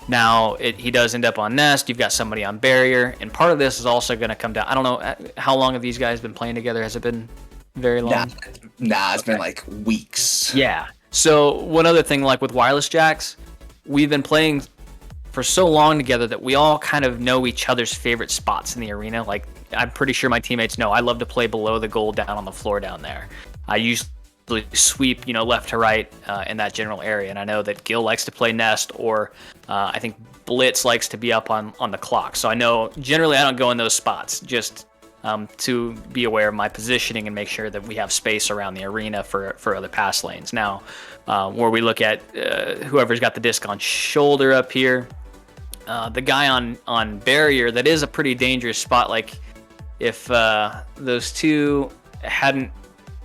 Now, he does end up on Nest. You've got somebody on Barrier. And part of this is also going to come down. I don't know, how long have these guys been playing together? Has it been very long? Nah, it's been like weeks. Yeah. So one other thing, like with Wireless Jacks, we've been playing for so long together that we all kind of know each other's favorite spots in the arena. Like, I'm pretty sure my teammates know I love to play below the goal down on the floor down there. I usually sweep, left to right in that general area. And I know that Gil likes to play Nest, or I think Blitz likes to be up on the clock. So I know generally I don't go in those spots, just to be aware of my positioning and make sure that we have space around the arena for other pass lanes. Now, where we look at whoever's got the disc on shoulder up here, the guy on Barrier, that is a pretty dangerous spot. Like, if those two hadn't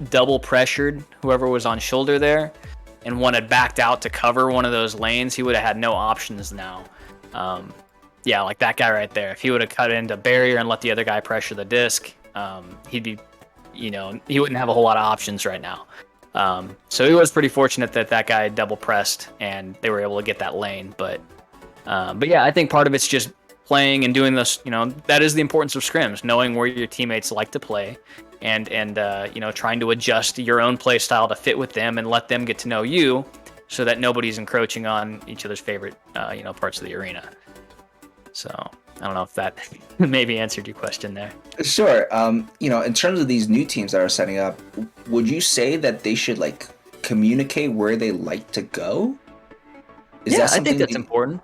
double pressured whoever was on shoulder there and one had backed out to cover one of those lanes, he would have had no options now. Yeah, like that guy right there. If he would have cut into Barrier and let the other guy pressure the disc, he'd be, he wouldn't have a whole lot of options right now. So he was pretty fortunate that guy double pressed and they were able to get that lane. But yeah, I think part of it's just playing and doing this. That is the importance of scrims, knowing where your teammates like to play, and trying to adjust your own play style to fit with them and let them get to know you, so that nobody's encroaching on each other's favorite parts of the arena. So I don't know if that maybe answered your question there. Sure. In terms of these new teams that are setting up, would you say that they should communicate where they like to go? I think that's important.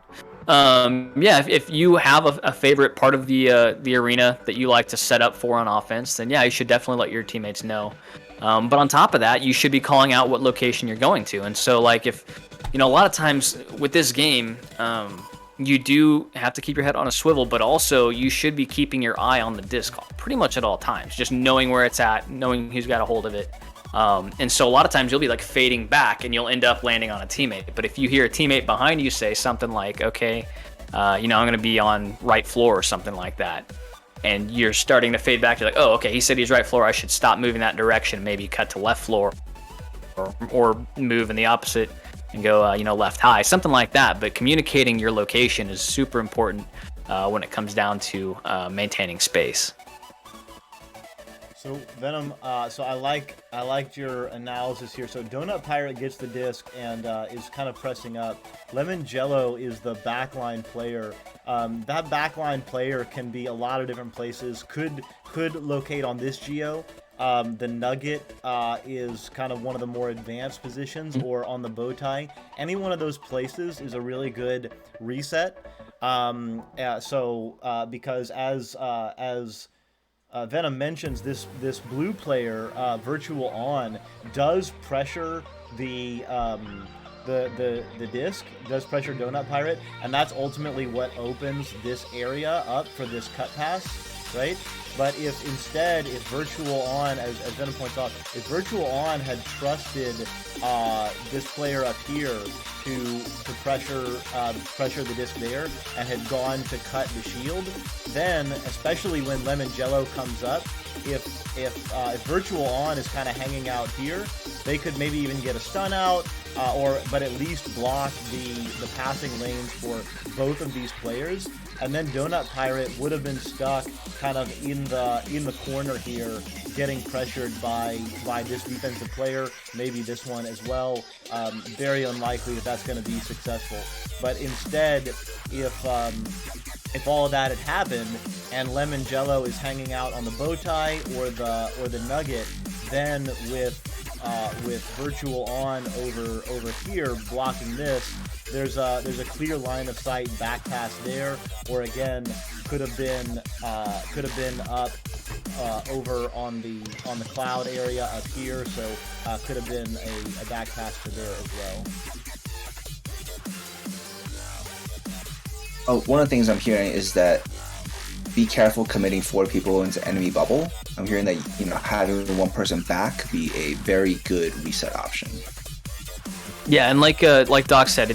If you have a favorite part of the arena that you like to set up for on offense, then you should definitely let your teammates know. But on top of that, you should be calling out what location you're going to. And so, if a lot of times with this game, you do have to keep your head on a swivel, but also you should be keeping your eye on the disc pretty much at all times, just knowing where it's at, knowing who's got a hold of it. And so a lot of times you'll be fading back and you'll end up landing on a teammate. But if you hear a teammate behind you say something like, okay, I'm going to be on right floor or something like that, and you're starting to fade back, you're like, oh, okay, he said he's right floor, I should stop moving that direction, maybe cut to left floor or move in the opposite and go, left high, something like that. But communicating your location is super important when it comes down to maintaining space. So Venom, so I liked your analysis here. So Donut Pirate gets the disc and is kind of pressing up. Lemon Jello is the backline player. That backline player can be a lot of different places. Could locate on this geo. The Nugget is kind of one of the more advanced positions, or on the bow tie. Any one of those places is a really good reset. Because as Venom mentions, this blue player, Virtual On, does pressure the disc, does pressure Donut Pirate, and that's ultimately what opens this area up for this cut pass, right? But if Virtual On, as Venom points out, if Virtual On had trusted this player up here to pressure the disc there, and had gone to cut the shield, then, especially when Lemon Jello comes up, if Virtual On is kind of hanging out here, they could maybe even get a stun out, but at least block the passing lanes for both of these players. and then Donut Pirate would have been stuck kind of in the corner here, getting pressured by this defensive player, maybe this one as well. Very unlikely that that's going to be successful. But instead, if all of that had happened and Lemon Jello is hanging out on the bow tie or the nugget, then with Virtual on over here blocking this, there's a clear line of sight back pass there, or again could have been up over on the cloud area up here, so could have been a back pass to there as well. Oh, one of the things I'm hearing is that be careful committing 4 people into enemy bubble. I'm hearing that, you know, having one person back could be a very good reset option. Yeah, and like Doc said,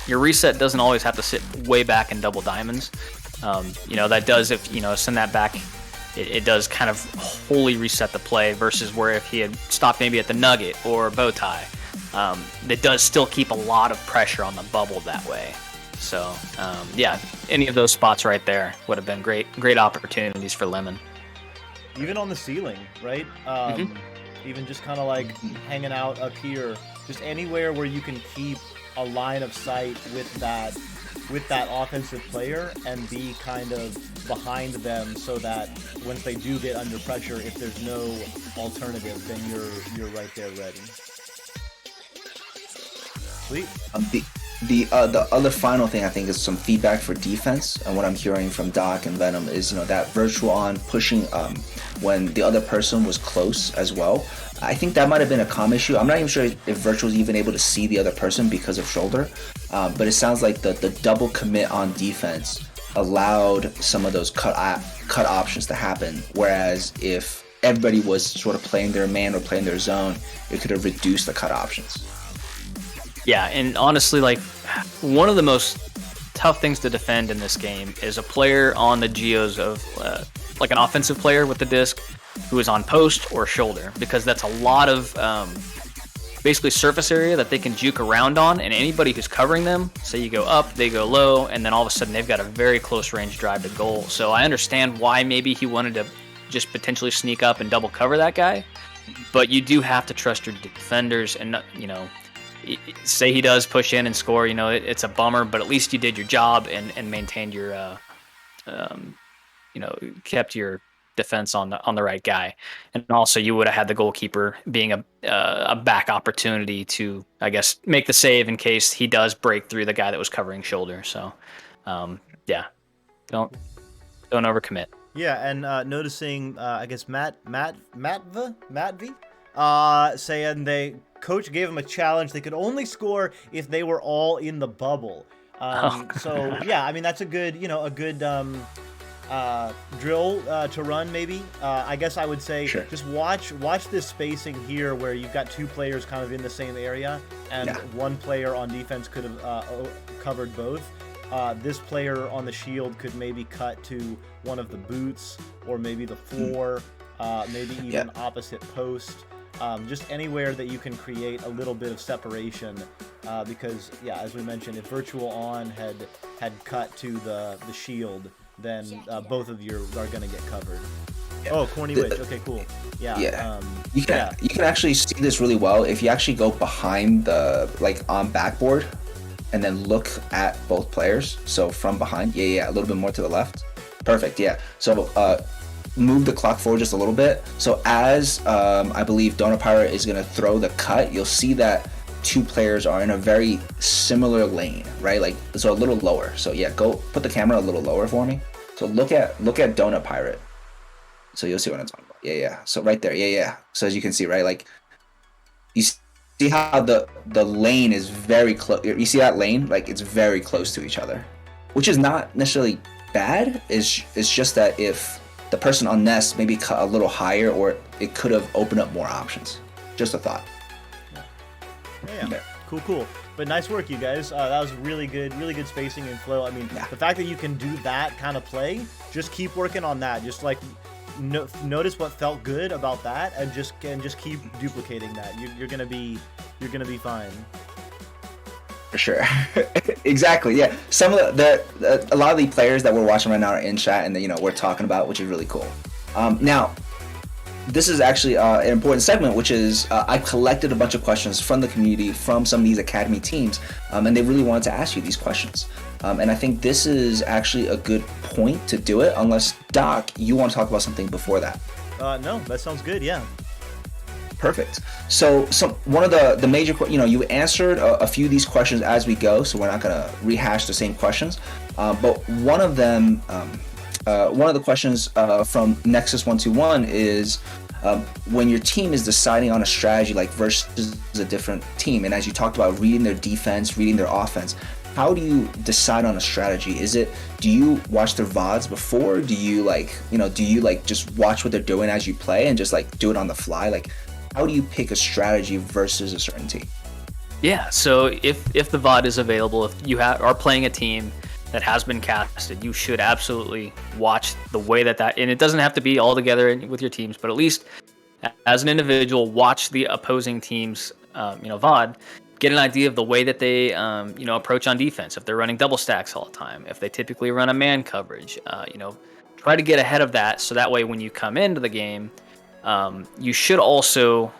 your reset doesn't always have to sit way back in double diamonds. You know, that does, if you know, send that back, it does kind of wholly reset the play versus where if he had stopped maybe at the nugget or bow tie, it does still keep a lot of pressure on the bubble that way. So yeah, any of those spots right there would have been great opportunities for Lemon. Even on the ceiling, right? Even just kind of like hanging out up here, just anywhere where you can keep a line of sight with that offensive player and be kind of behind them, so that once they do get under pressure, if there's no alternative, then you're right there ready. Sweet. The other final thing I think is some feedback for defense, and what I'm hearing from Doc and Venom is, you know, that virtual on pushing when the other person was close as well. I think that might have been a comm issue. I'm not even sure if Virtual was even able to see the other person because of shoulder, but it sounds like the double commit on defense allowed some of those cut options to happen, whereas if everybody was sort of playing their man or playing their zone, it could have reduced the cut options. Yeah, and honestly, like, one of the most tough things to defend in this game is a player on the geos of, like an offensive player with the disc who is on post or shoulder, because that's a lot of basically surface area that they can juke around on, and anybody who's covering them, say you go up, they go low, and then all of a sudden they've got a very close range drive to goal. So I understand why maybe he wanted to just potentially sneak up and double cover that guy, but you do have to trust your defenders, and, you know, say he does push in and score, you know, it's a bummer, but at least you did your job and maintained your, you know, kept your defense on the right guy. And also you would have had the goalkeeper being a back opportunity to, I guess, make the save in case he does break through the guy that was covering shoulder. So, yeah, don't overcommit. Yeah, and noticing, I guess Matvy, saying coach gave him a challenge. They could only score if they were all in the bubble. So yeah, I mean that's a good, you know, drill to run maybe. I guess I would say sure. Just watch this spacing here where you've got 2 players kind of in the same area, and one player on defense could have covered both. This player on the shield could maybe cut to one of the boots or maybe the floor, maybe even opposite post. Just anywhere that you can create a little bit of separation, because yeah, as we mentioned, if Virtual On had cut to the shield, then both of you are gonna get covered. Oh, corny witch. Okay, cool. Yeah. Yeah. You can actually see this really well if you actually go behind the, like, on backboard and then look at both players. So from behind, a little bit more to the left. Perfect. Yeah. So move the clock forward just a little bit. So as I believe Donut Pirate is going to throw the cut, you'll see that 2 players are in a very similar lane, right? Like, so a little lower. So yeah, go put the camera a little lower for me. So look at Donut Pirate. So you'll see what I'm talking about. Yeah. So right there. Yeah. So as you can see, right, like, you see how the lane is very close. You see that lane? Like, it's very close to each other, which is not necessarily bad. It's just that if the person on Nest maybe cut a little higher, or it could have opened up more options. Just a thought. Yeah. Cool. But nice work, you guys. That was really good spacing and flow. I mean, the fact that you can do that kind of play, just keep working on that. Just like notice what felt good about that, and just keep duplicating that. You're gonna be fine. For sure. Exactly. Yeah. Some of a lot of the players that we're watching right now are in chat, and we're talking about, which is really cool. Now, this is actually an important segment, which is I collected a bunch of questions from the community, from some of these academy teams, and they really wanted to ask you these questions. And I think this is actually a good point to do it, unless, Doc, you want to talk about something before that. No, that sounds good. Yeah. Perfect. So one of the major, you answered a few of these questions as we go, so we're not going to rehash the same questions. But one of them, one of the questions from Nexus121 is when your team is deciding on a strategy, like versus a different team, and as you talked about reading their defense, reading their offense, how do you decide on a strategy? Do you watch their VODs before? Do you just watch what they're doing as you play and just do it on the fly? How do you pick a strategy versus a certain team? Yeah, so if the VOD is available, if you are playing a team that has been casted, you should absolutely watch the way that, and it doesn't have to be all together with your teams, but at least as an individual, watch the opposing team's VOD, get an idea of the way that they approach on defense. If they're running double stacks all the time, if they typically run a man coverage, try to get ahead of that, so that way when you come into the game, you should also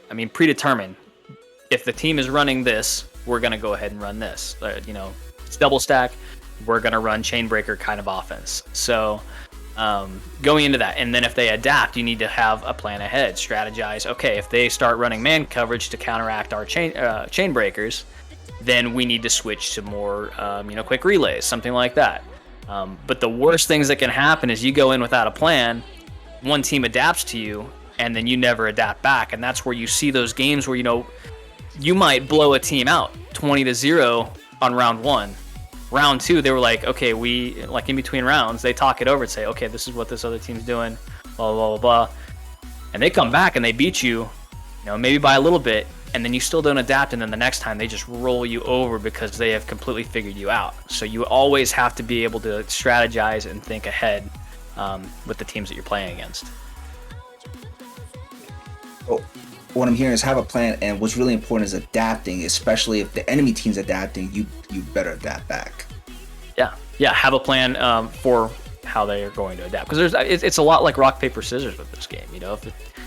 predetermine if the team is running this, we're going to go ahead and run this. It's double stack, we're going to run chain breaker kind of offense. So going into that, and then if they adapt, you need to have a plan ahead, strategize. Okay, if they start running man coverage to counteract our chain breakers, then we need to switch to more quick relays, something like that. But the worst things that can happen is you go in without a plan, one team adapts to you, and then you never adapt back, and that's where you see those games where you might blow a team out 20-0 on round one. Round two, they were like, okay, in between rounds, they talk it over and say, okay, this is what this other team's doing, blah, blah, blah, blah. And they come back and they beat you, maybe by a little bit, and then you still don't adapt, and then the next time they just roll you over because they have completely figured you out. So you always have to be able to strategize and think ahead with the teams that you're playing against. Oh, what I'm hearing is have a plan, and what's really important is adapting, especially if the enemy team's adapting, you better adapt back. Yeah, have a plan for how they are going to adapt, because it's a lot like rock paper scissors with this game.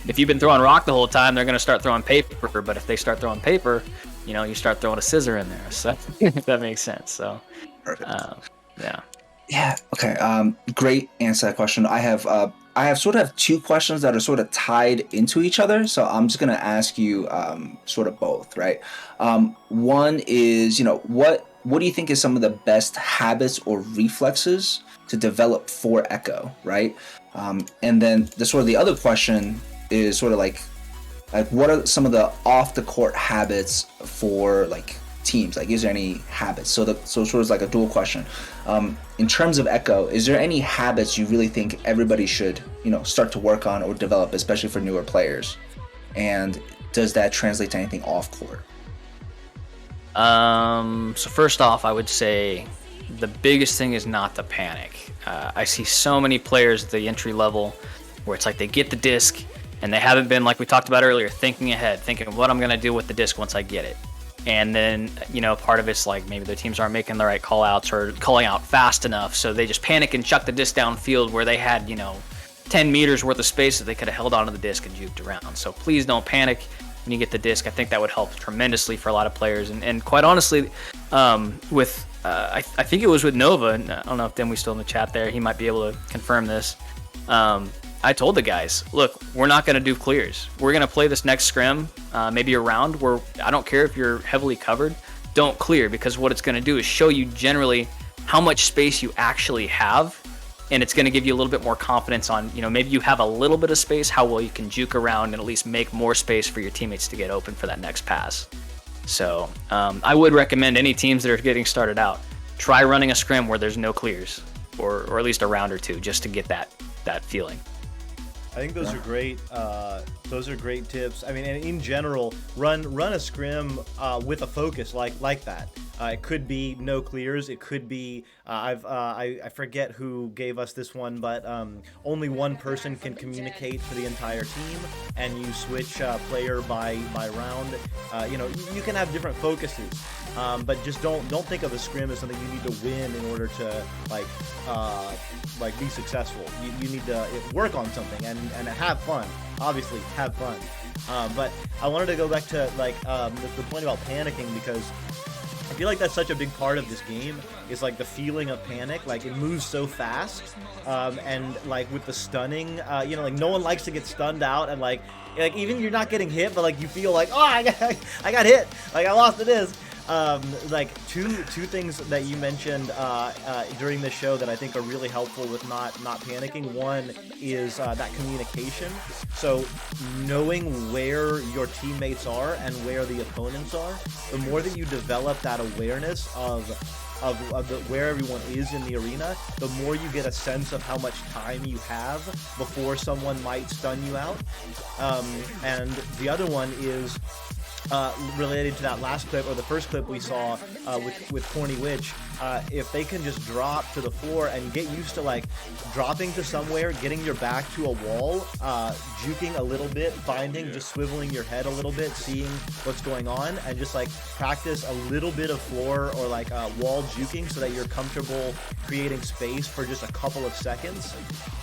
If you've been throwing rock the whole time, they're going to start throwing paper, but if they start throwing paper, you start throwing a scissor in there. So if that makes sense. So perfect. Yeah. Okay. Great answer to that question. I have sort of two questions that are sort of tied into each other, so I'm just gonna ask you sort of both, right? One is, what do you think is some of the best habits or reflexes to develop for Echo, right? And then the other question is sort of like what are some of the off the court habits for teams? Is there any habits? So sort of like a dual question. In terms of Echo, is there any habits you really think everybody should, start to work on or develop, especially for newer players? And does that translate to anything off court? So first off, I would say the biggest thing is not to panic. I see so many players at the entry level where it's like they get the disc and they haven't been, like we talked about earlier, thinking ahead, thinking what I'm going to do with the disc once I get it. And then, part of it's like maybe their teams aren't making the right call outs or calling out fast enough. So they just panic and chuck the disc downfield where they had, 10 meters worth of space that they could have held onto the disc and juked around. So please don't panic when you get the disc. I think that would help tremendously for a lot of players. And quite honestly, I think it was with Nova, and I don't know if Demi's still in the chat there. He might be able to confirm this. I told the guys, look, we're not going to do clears. We're going to play this next scrim, maybe a round where I don't care if you're heavily covered, don't clear, because what it's going to do is show you generally how much space you actually have, and it's going to give you a little bit more confidence on, maybe you have a little bit of space, how well you can juke around and at least make more space for your teammates to get open for that next pass. So I would recommend any teams that are getting started out, try running a scrim where there's no clears, or at least a round or two, just to get that feeling. I think those are great. Those are great tips. I mean, and in general, run a scrim with a focus like that. It could be no clears. It could be I forget who gave us this one, but only one person can communicate for the entire team, and you switch player by round. You know, you can have different focuses, but just don't think of a scrim as something you need to win in order to like be successful. You need to work on something and have fun. Obviously, have fun. But I wanted to go back to like the point about panicking, because I feel like that's such a big part of this game, is like the feeling of panic. Like it moves so fast, and like with the stunning, you know, like no one likes to get stunned out, and like even you're not getting hit, but like you feel like, oh, I got hit, like I lost to this. Like two things that you mentioned during this show that I think are really helpful with not panicking. One is that communication. So knowing where your teammates are and where the opponents are, the more that you develop that awareness of where everyone is in the arena, the more you get a sense of how much time you have before someone might stun you out. And the other one is related to that last clip, or the first clip we saw with Corny Witch. If they can just drop to the floor and get used to like dropping to somewhere, getting your back to a wall, juking a little bit, finding, just swiveling your head a little bit, seeing what's going on, and just like practice a little bit of floor or like wall juking so that you're comfortable creating space for just a couple of seconds.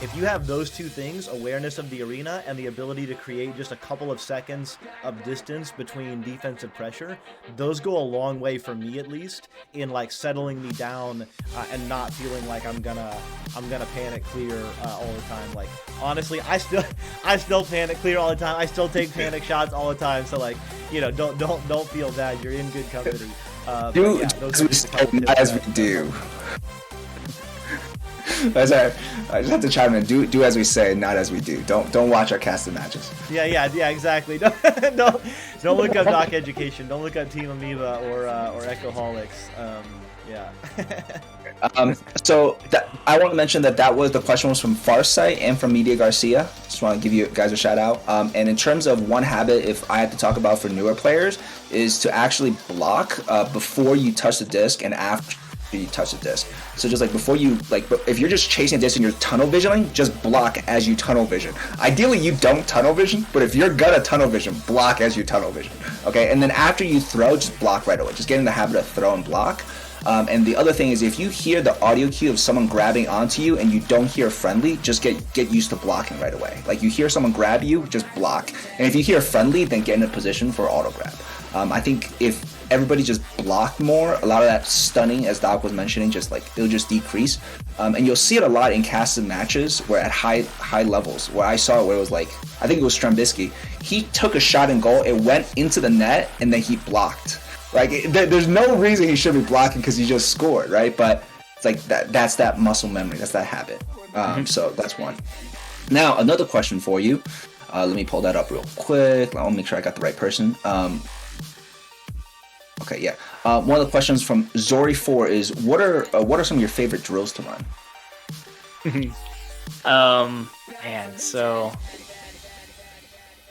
If you have those two things, awareness of the arena and the ability to create just a couple of seconds of distance between defensive pressure, those go a long way, for me at least, in like settling me down and not feeling like I'm gonna panic clear all the time. Like honestly, I still panic clear all the time. I still take panic shots all the time. So like, you know, don't feel bad. You're in good company. Do yeah, as we do. I just have to chime in. Do as we say, not as we do. Don't watch our casted matches. Yeah, exactly. Don't look up Doc Education. Don't look up Team Amoeba or Echoholics. Yeah. So I want to mention that was the question was from Farsight and from Media Garcia. Just want to give you guys a shout out. And in terms of one habit, if I had to talk about for newer players, is to actually block before you touch the disc and after you touch the disc. So just like before you, like if you're just chasing a disc and you're tunnel visioning, just block as you tunnel vision. Ideally you don't tunnel vision, but if you're gonna tunnel vision, block as you tunnel vision. Okay, and then after you throw, just block right away. Just get in the habit of throw and block. And the other thing is, if you hear the audio cue of someone grabbing onto you and you don't hear friendly, just get used to blocking right away. Like you hear someone grab you, just block. And if you hear friendly, then get in a position for auto grab. I think if everybody just blocked more, a lot of that stunning, as Doc was mentioning, just like it'll just decrease. And you'll see it a lot in casted matches where at high levels, where I saw it where it was like, I think it was Strambisky, he took a shot and goal, it went into the net, and then he blocked. Like there's no reason he should be blocking because he just scored, right? But it's like that's that muscle memory, that's that habit. So that's one. Now another question for you. Let me pull that up real quick. I'll make sure I got the right person. Okay, yeah. One of the questions from Zori4 is, what are some of your favorite drills to run? Man, so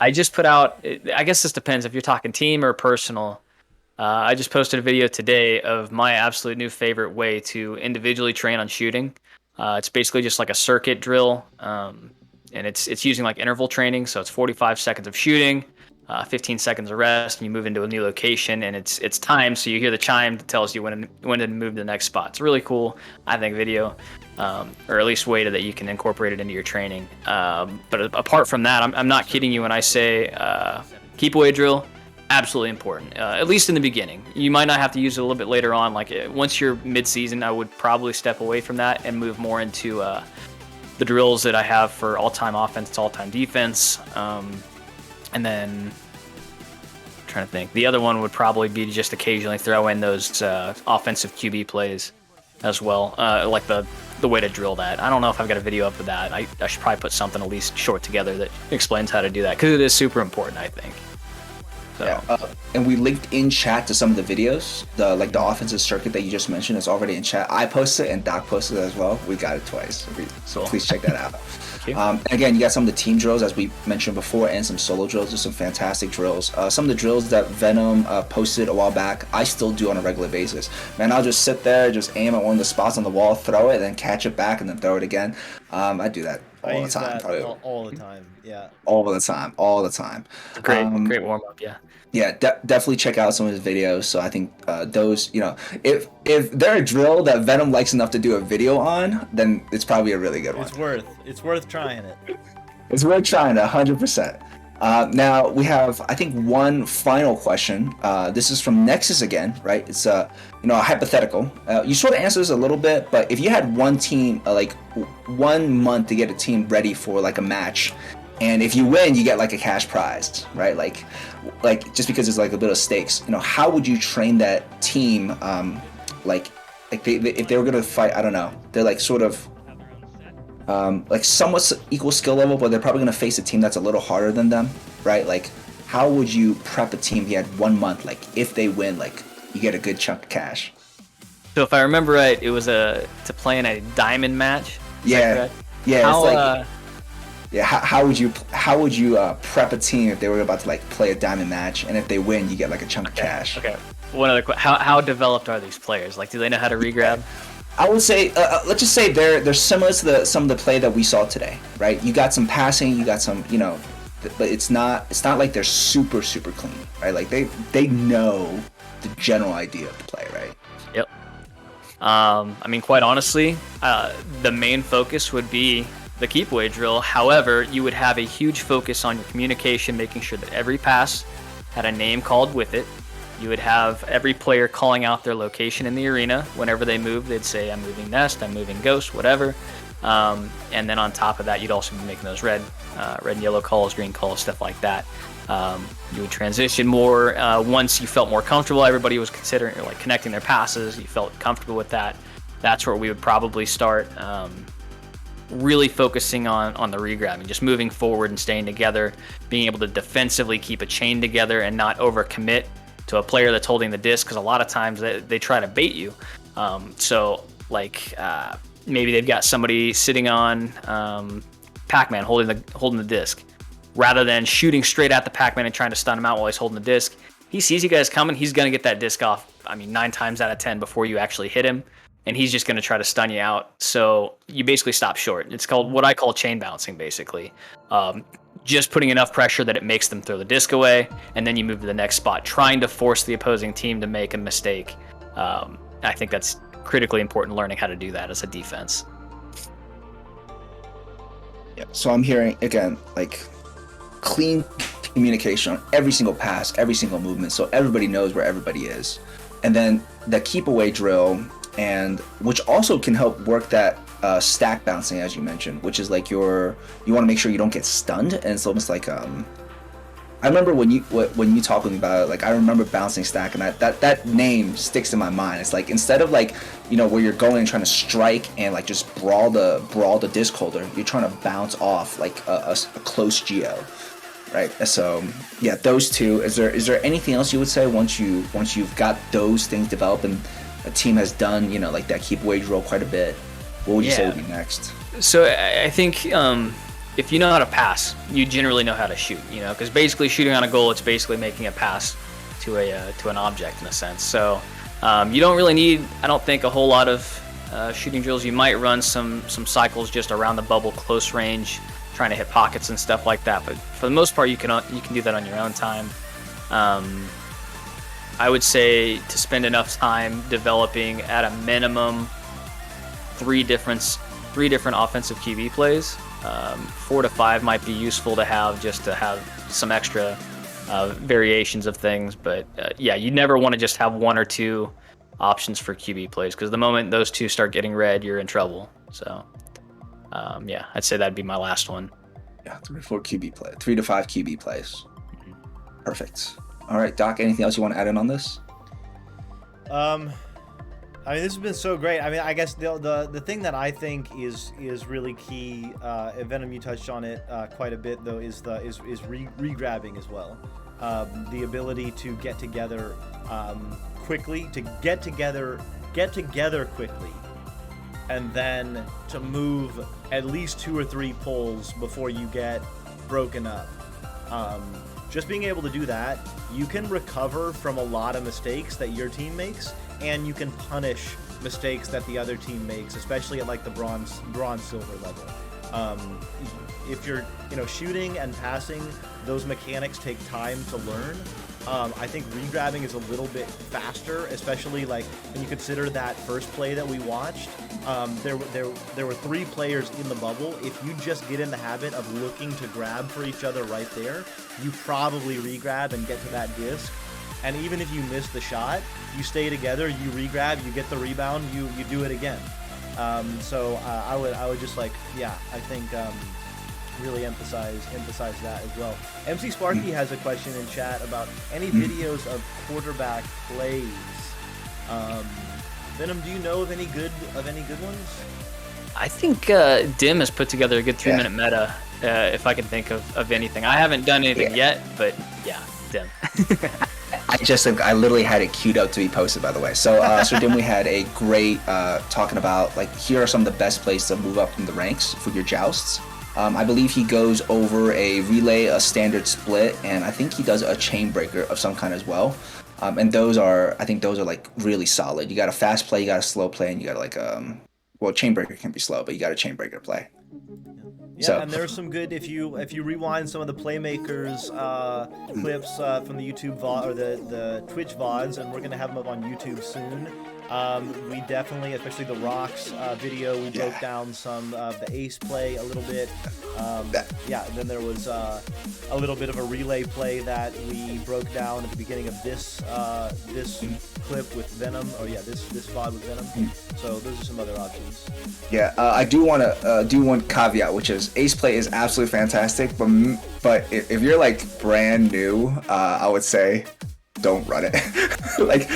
I just put out, I guess this depends if you're talking team or personal. I just posted a video today of my absolute new favorite way to individually train on shooting. It's basically just like a circuit drill, and it's using like interval training. So it's 45 seconds of shooting, 15 seconds of rest, and you move into a new location, and it's timed. So you hear the chime that tells you when to move to the next spot. It's a really cool, I think, video, or at least way that you can incorporate it into your training. But apart from that, I'm not kidding you when I say keep away drill. Absolutely important, at least in the beginning. You might not have to use it a little bit later on. Like once you're mid-season, I would probably step away from that and move more into the drills that I have for all-time offense, all-time defense. And then I'm trying to think. The other one would probably be to just occasionally throw in those offensive QB plays as well, like the way to drill that. I don't know if I've got a video up of that. I should probably put something at least short together that explains how to do that, because it is super important, I think. So Yeah, and we linked in chat to some of the videos. The offensive circuit that you just mentioned is already in chat. I posted it and Doc posted it as well. We got it twice, so Cool. please check that out. Thank you. And again, you got some of the team drills as we mentioned before, and some solo drills. There's some fantastic drills. Some of the drills that Venom posted a while back, I still do on a regular basis. Man, I'll just sit there, just aim at one of the spots on the wall, throw it, then catch it back, and then throw it again. I do that I all the use time. that Probably all the time. Yeah. all the time, all the time. It's a great warm up. Yeah. Yeah, definitely check out some of his videos. So I think those, if they're a drill that Venom likes enough to do a video on, then it's probably a really good one. It's worth trying it. It's worth trying 100%. Now we have, I think, one final question. This is from Nexus again, right? It's a hypothetical. You sort of answer this a little bit, but if you had one team, like 1 month to get a team ready for like a match, and if you win, you get like a cash prize, right? Like just because it's like a bit of stakes. How would you train that team? If they were gonna fight, I don't know. They're like sort of like somewhat equal skill level, but they're probably gonna face a team that's a little harder than them, right? Like, how would you prep a team if you had 1 month? Like, if they win, like you get a good chunk of cash. So if I remember right, it was to play in a diamond match. Is that correct? Yeah. How, it's like, yeah. How would you prep a team if they were about to like play a diamond match, and if they win, you get like a chunk of cash? Okay. One other question: how developed are these players? Like, do they know how to regrab? I would say, let's just say they're similar to some of the play that we saw today, right? You got some passing, you got some, but it's not like they're super clean, right? Like they know the general idea of the play, right? Yep. I mean, quite honestly, the main focus would be the keep away drill. However, you would have a huge focus on your communication, making sure that every pass had a name called with it. You would have every player calling out their location in the arena. Whenever they move, they'd say, I'm moving nest, I'm moving ghost, whatever. And then on top of that, you'd also be making those red and yellow calls, green calls, stuff like that. You would transition more once you felt more comfortable. Everybody was considering, like, connecting their passes. You felt comfortable with that. That's where we would probably start really focusing on the regrabbing, just moving forward and staying together, being able to defensively keep a chain together and not overcommit to a player that's holding the disc, because a lot of times they try to bait you. Maybe they've got somebody sitting on Pac-Man holding the disc. Rather than shooting straight at the Pac-Man and trying to stun him out while he's holding the disc, he sees you guys coming, he's going to get that disc off, 9 times out of 10 before you actually hit him, and he's just going to try to stun you out. So you basically stop short. It's called what I call chain bouncing, basically. Just putting enough pressure that it makes them throw the disc away, and then you move to the next spot, trying to force the opposing team to make a mistake. I think that's critically important, learning how to do that as a defense. Yeah. So I'm hearing, again, like, clean communication on every single pass, every single movement, so everybody knows where everybody is. And then the keep away drill, and which also can help work that stack bouncing, as you mentioned, which is like you want to make sure you don't get stunned, and it's almost like I remember when you talking about it, like, I remember bouncing stack, and that name sticks in my mind. It's like, instead of like, where you're going and trying to strike and like just brawl the disc holder, you're trying to bounce off like a close geo, right? So yeah, those two. Is there anything else you would say once you've got those things developed and a team has done like that keep away drill quite a bit? What would you say would be next? So I think if you know how to pass, you generally know how to shoot. Because basically shooting on a goal, it's basically making a pass to an object in a sense. So you don't really need, I don't think, a whole lot of shooting drills. You might run some cycles just around the bubble, close range, trying to hit pockets and stuff like that. But for the most part, you can do that on your own time. I would say to spend enough time developing at a minimum three different offensive QB plays. 4 to 5 might be useful to have, just to have some extra variations of things. But yeah, you never want to just have 1 or 2 options for QB plays, because the moment those 2 start getting red, you're in trouble. So yeah, I'd say that'd be my last one. Yeah, 3 to 4 QB play, 3 to 5 QB plays. Perfect. All right, Doc, anything else you want to add in on this? This has been so great. I guess the thing that I think is really key, Venom, you touched on it quite a bit though, is regrabbing as well. the ability to get together quickly, to get together quickly, and then to move at least 2 or 3 pulls before you get broken up. Just being able to do that, you can recover from a lot of mistakes that your team makes, and you can punish mistakes that the other team makes, especially at like the bronze silver level. If you're shooting and passing, those mechanics take time to learn. I think regrabbing is a little bit faster, especially like when you consider that first play that we watched. There were 3 players in the bubble. If you just get in the habit of looking to grab for each other right there, you probably regrab and get to that disc. And even if you miss the shot, you stay together, you regrab, you get the rebound, you do it again. So I would just like, yeah, I think really emphasize that as well. MC Sparky has a question in chat about any videos of quarterback plays. Venom, do you know of any good ones? I think Dim has put together a good 3-minute meta, if I can think of anything. I haven't done anything yet, but yeah, Dim. I literally had it queued up to be posted, by the way. So Dim, we had a great talking about like here are some of the best places to move up in the ranks for your jousts. I believe he goes over a relay, a standard split, and I think he does a chain breaker of some kind as well. And I think those are like really solid. You got a fast play, you got a slow play, and you got like well, chain breaker can be slow, but you got a chain breaker play. Yeah, So. and there's some good if you rewind some of the Playmakers clips from the YouTube VOD or the Twitch VODs, and we're gonna have them up on YouTube soon. We definitely, especially the Rocks video, we broke down some of the ace play a little bit. Yeah, and then there was a little bit of a relay play that we broke down at the beginning of this clip with Venom. Oh yeah, this VOD with Venom. So those are some other options. Yeah, I do want to do one caveat, which is ace play is absolutely fantastic, but if you're like brand new, I would say don't run it. Like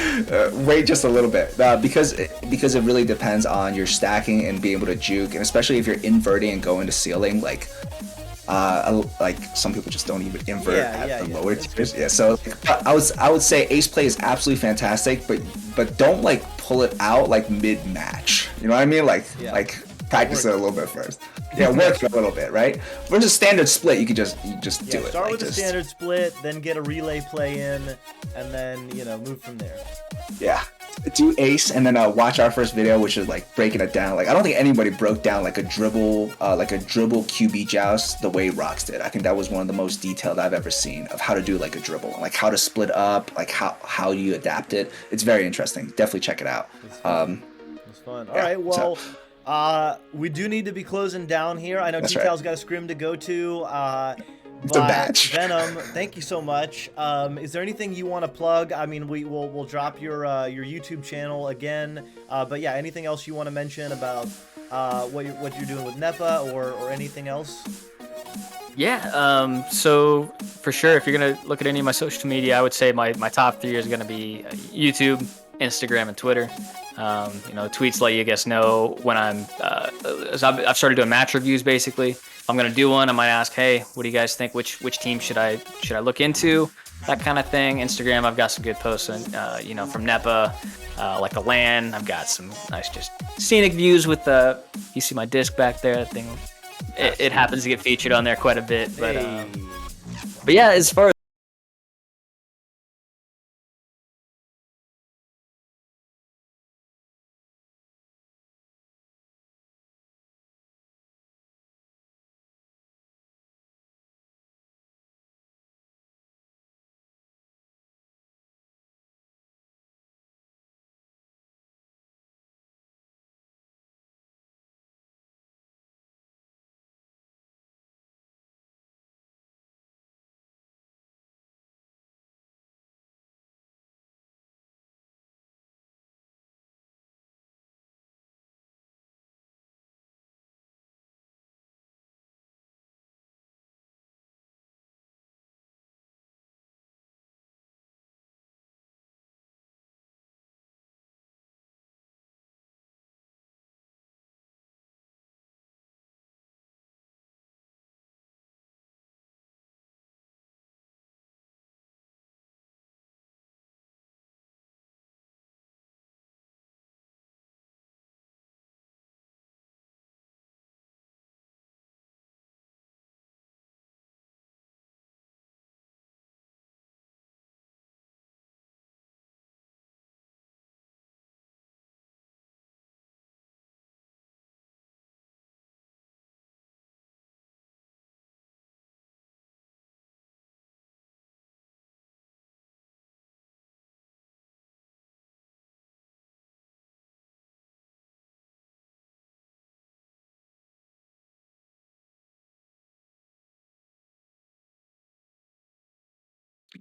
wait just a little bit because it really depends on your stacking and being able to juke, and especially if you're inverting and going to ceiling, like some people just don't even invert at the lower tiers. Yeah, so I would say ace play is absolutely fantastic, but don't like pull it out like mid match. You know what I mean? Like practice it a little bit first. Yeah, work it a little bit, right? Versus standard split, you can just do it. Start with the standard split, then get a relay play in, and then move from there. Yeah, do ace, and then watch our first video, which is like breaking it down. Like I don't think anybody broke down like a dribble QB joust the way Rocks did. I think that was one of the most detailed I've ever seen of how to do like a dribble, like how to split up, like how you adapt it. It's very interesting. Definitely check it out. It's fun. All right, well. We do need to be closing down here. I know TTao's got a scrim to go to. It's a batch. Venom, thank you so much. Is there anything you want to plug? I mean, we'll drop your YouTube channel again. But yeah, anything else you want to mention about what you're doing with NEPA or anything else? Yeah, so for sure, if you're gonna look at any of my social media, I would say my top 3 is gonna be YouTube, Instagram, and Twitter. Tweets let you guys know when I've started doing match reviews. Basically, if I'm gonna do one, I might ask, hey, what do you guys think? Which team should I look into? That kind of thing. Instagram, I've got some good posts on, from NEPA, like the LAN. I've got some nice just scenic views with you see my disc back there. That thing, it happens to get featured on there quite a bit. But yeah, as far as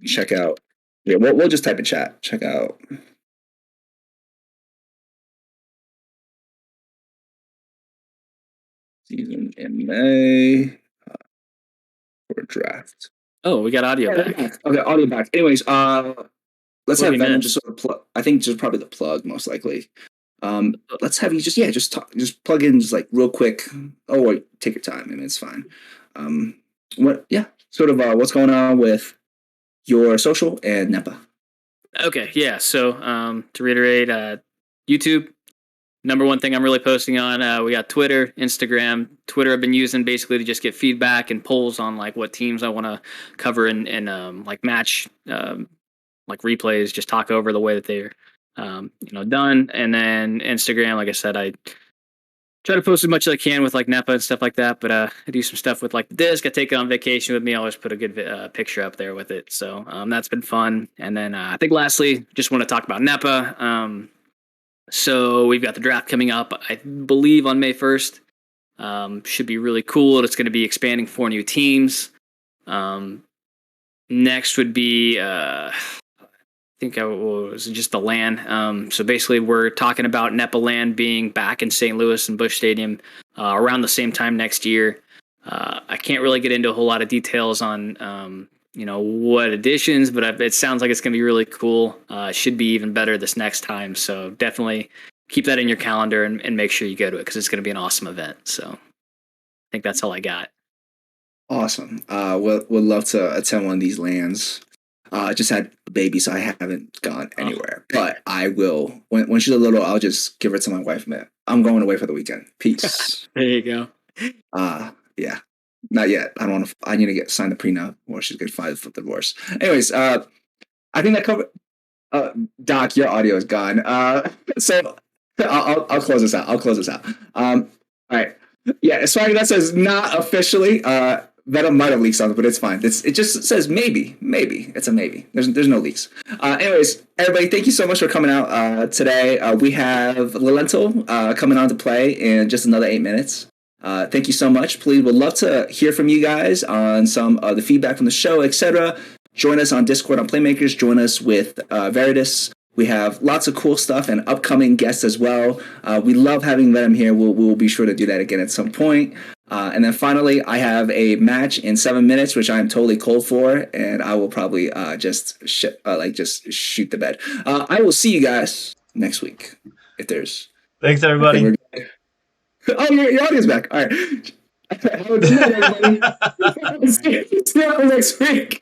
check out. Yeah, we'll just type in chat. Check out season in May for draft. Oh, we got audio Yeah, back. okay, audio back. Anyways, let's What have we Venom missed? just sort of plug. I think just probably the plug most likely. Let's have you just talk, just plug in just like real quick. Oh wait, take your time. I mean, it's fine. Sort of what's going on with your social and NEPA. Okay, yeah. So to reiterate, YouTube, number one thing I'm really posting on. We got Twitter, Instagram. Twitter I've been using basically to just get feedback and polls on like what teams I want to cover and like match like replays, just talk over the way that they're done. And then Instagram, like I said, I try to post as much as I can with like NEPA and stuff like that. But I do some stuff with like the disc. I take it on vacation with me. I always put a good picture up there with it. So that's been fun. And then I think lastly, just want to talk about NEPA. So we've got the draft coming up, I believe, on May 1st. Should be really cool. It's going to be expanding 4 new teams. Next would be, I think I was just the LAN. So basically, we're talking about NEPA LAN being back in St. Louis and Busch Stadium around the same time next year. I can't really get into a whole lot of details on what additions, but it sounds like it's going to be really cool. It should be even better this next time. So definitely keep that in your calendar and make sure you go to it because it's going to be an awesome event. So I think that's all I got. Awesome. Would love to attend one of these lands. Just had a baby, so I haven't gone anywhere. But I will when she's a little. I'll just give her to my wife. Man, I'm going away for the weekend. Peace. There you go. Yeah. Not yet. I don't want to. I need to sign the prenup, or she's gonna file for divorce. Anyways, I think that covered. Doc, your audio is gone. So I'll close this out. All right. Yeah, as far as that says not officially. Venom might have leaked something, but it's fine. It just says maybe. It's a maybe. There's no leaks. Anyways, everybody, thank you so much for coming out today. We have Lilental coming on to play in just another 8 minutes. Thank you so much. Please, would love to hear from you guys on some of the feedback from the show, etc. Join us on Discord on Playmakers. Join us with Veritas. We have lots of cool stuff and upcoming guests as well. We love having Venom here. We'll be sure to do that again at some point. And then finally, I have a match in 7 minutes, which I'm totally cold for, and I will probably just shoot the bed. I will see you guys next week if there's. Thanks, everybody. Oh, your audio's back. All right. Have a good night, everybody. See you next week.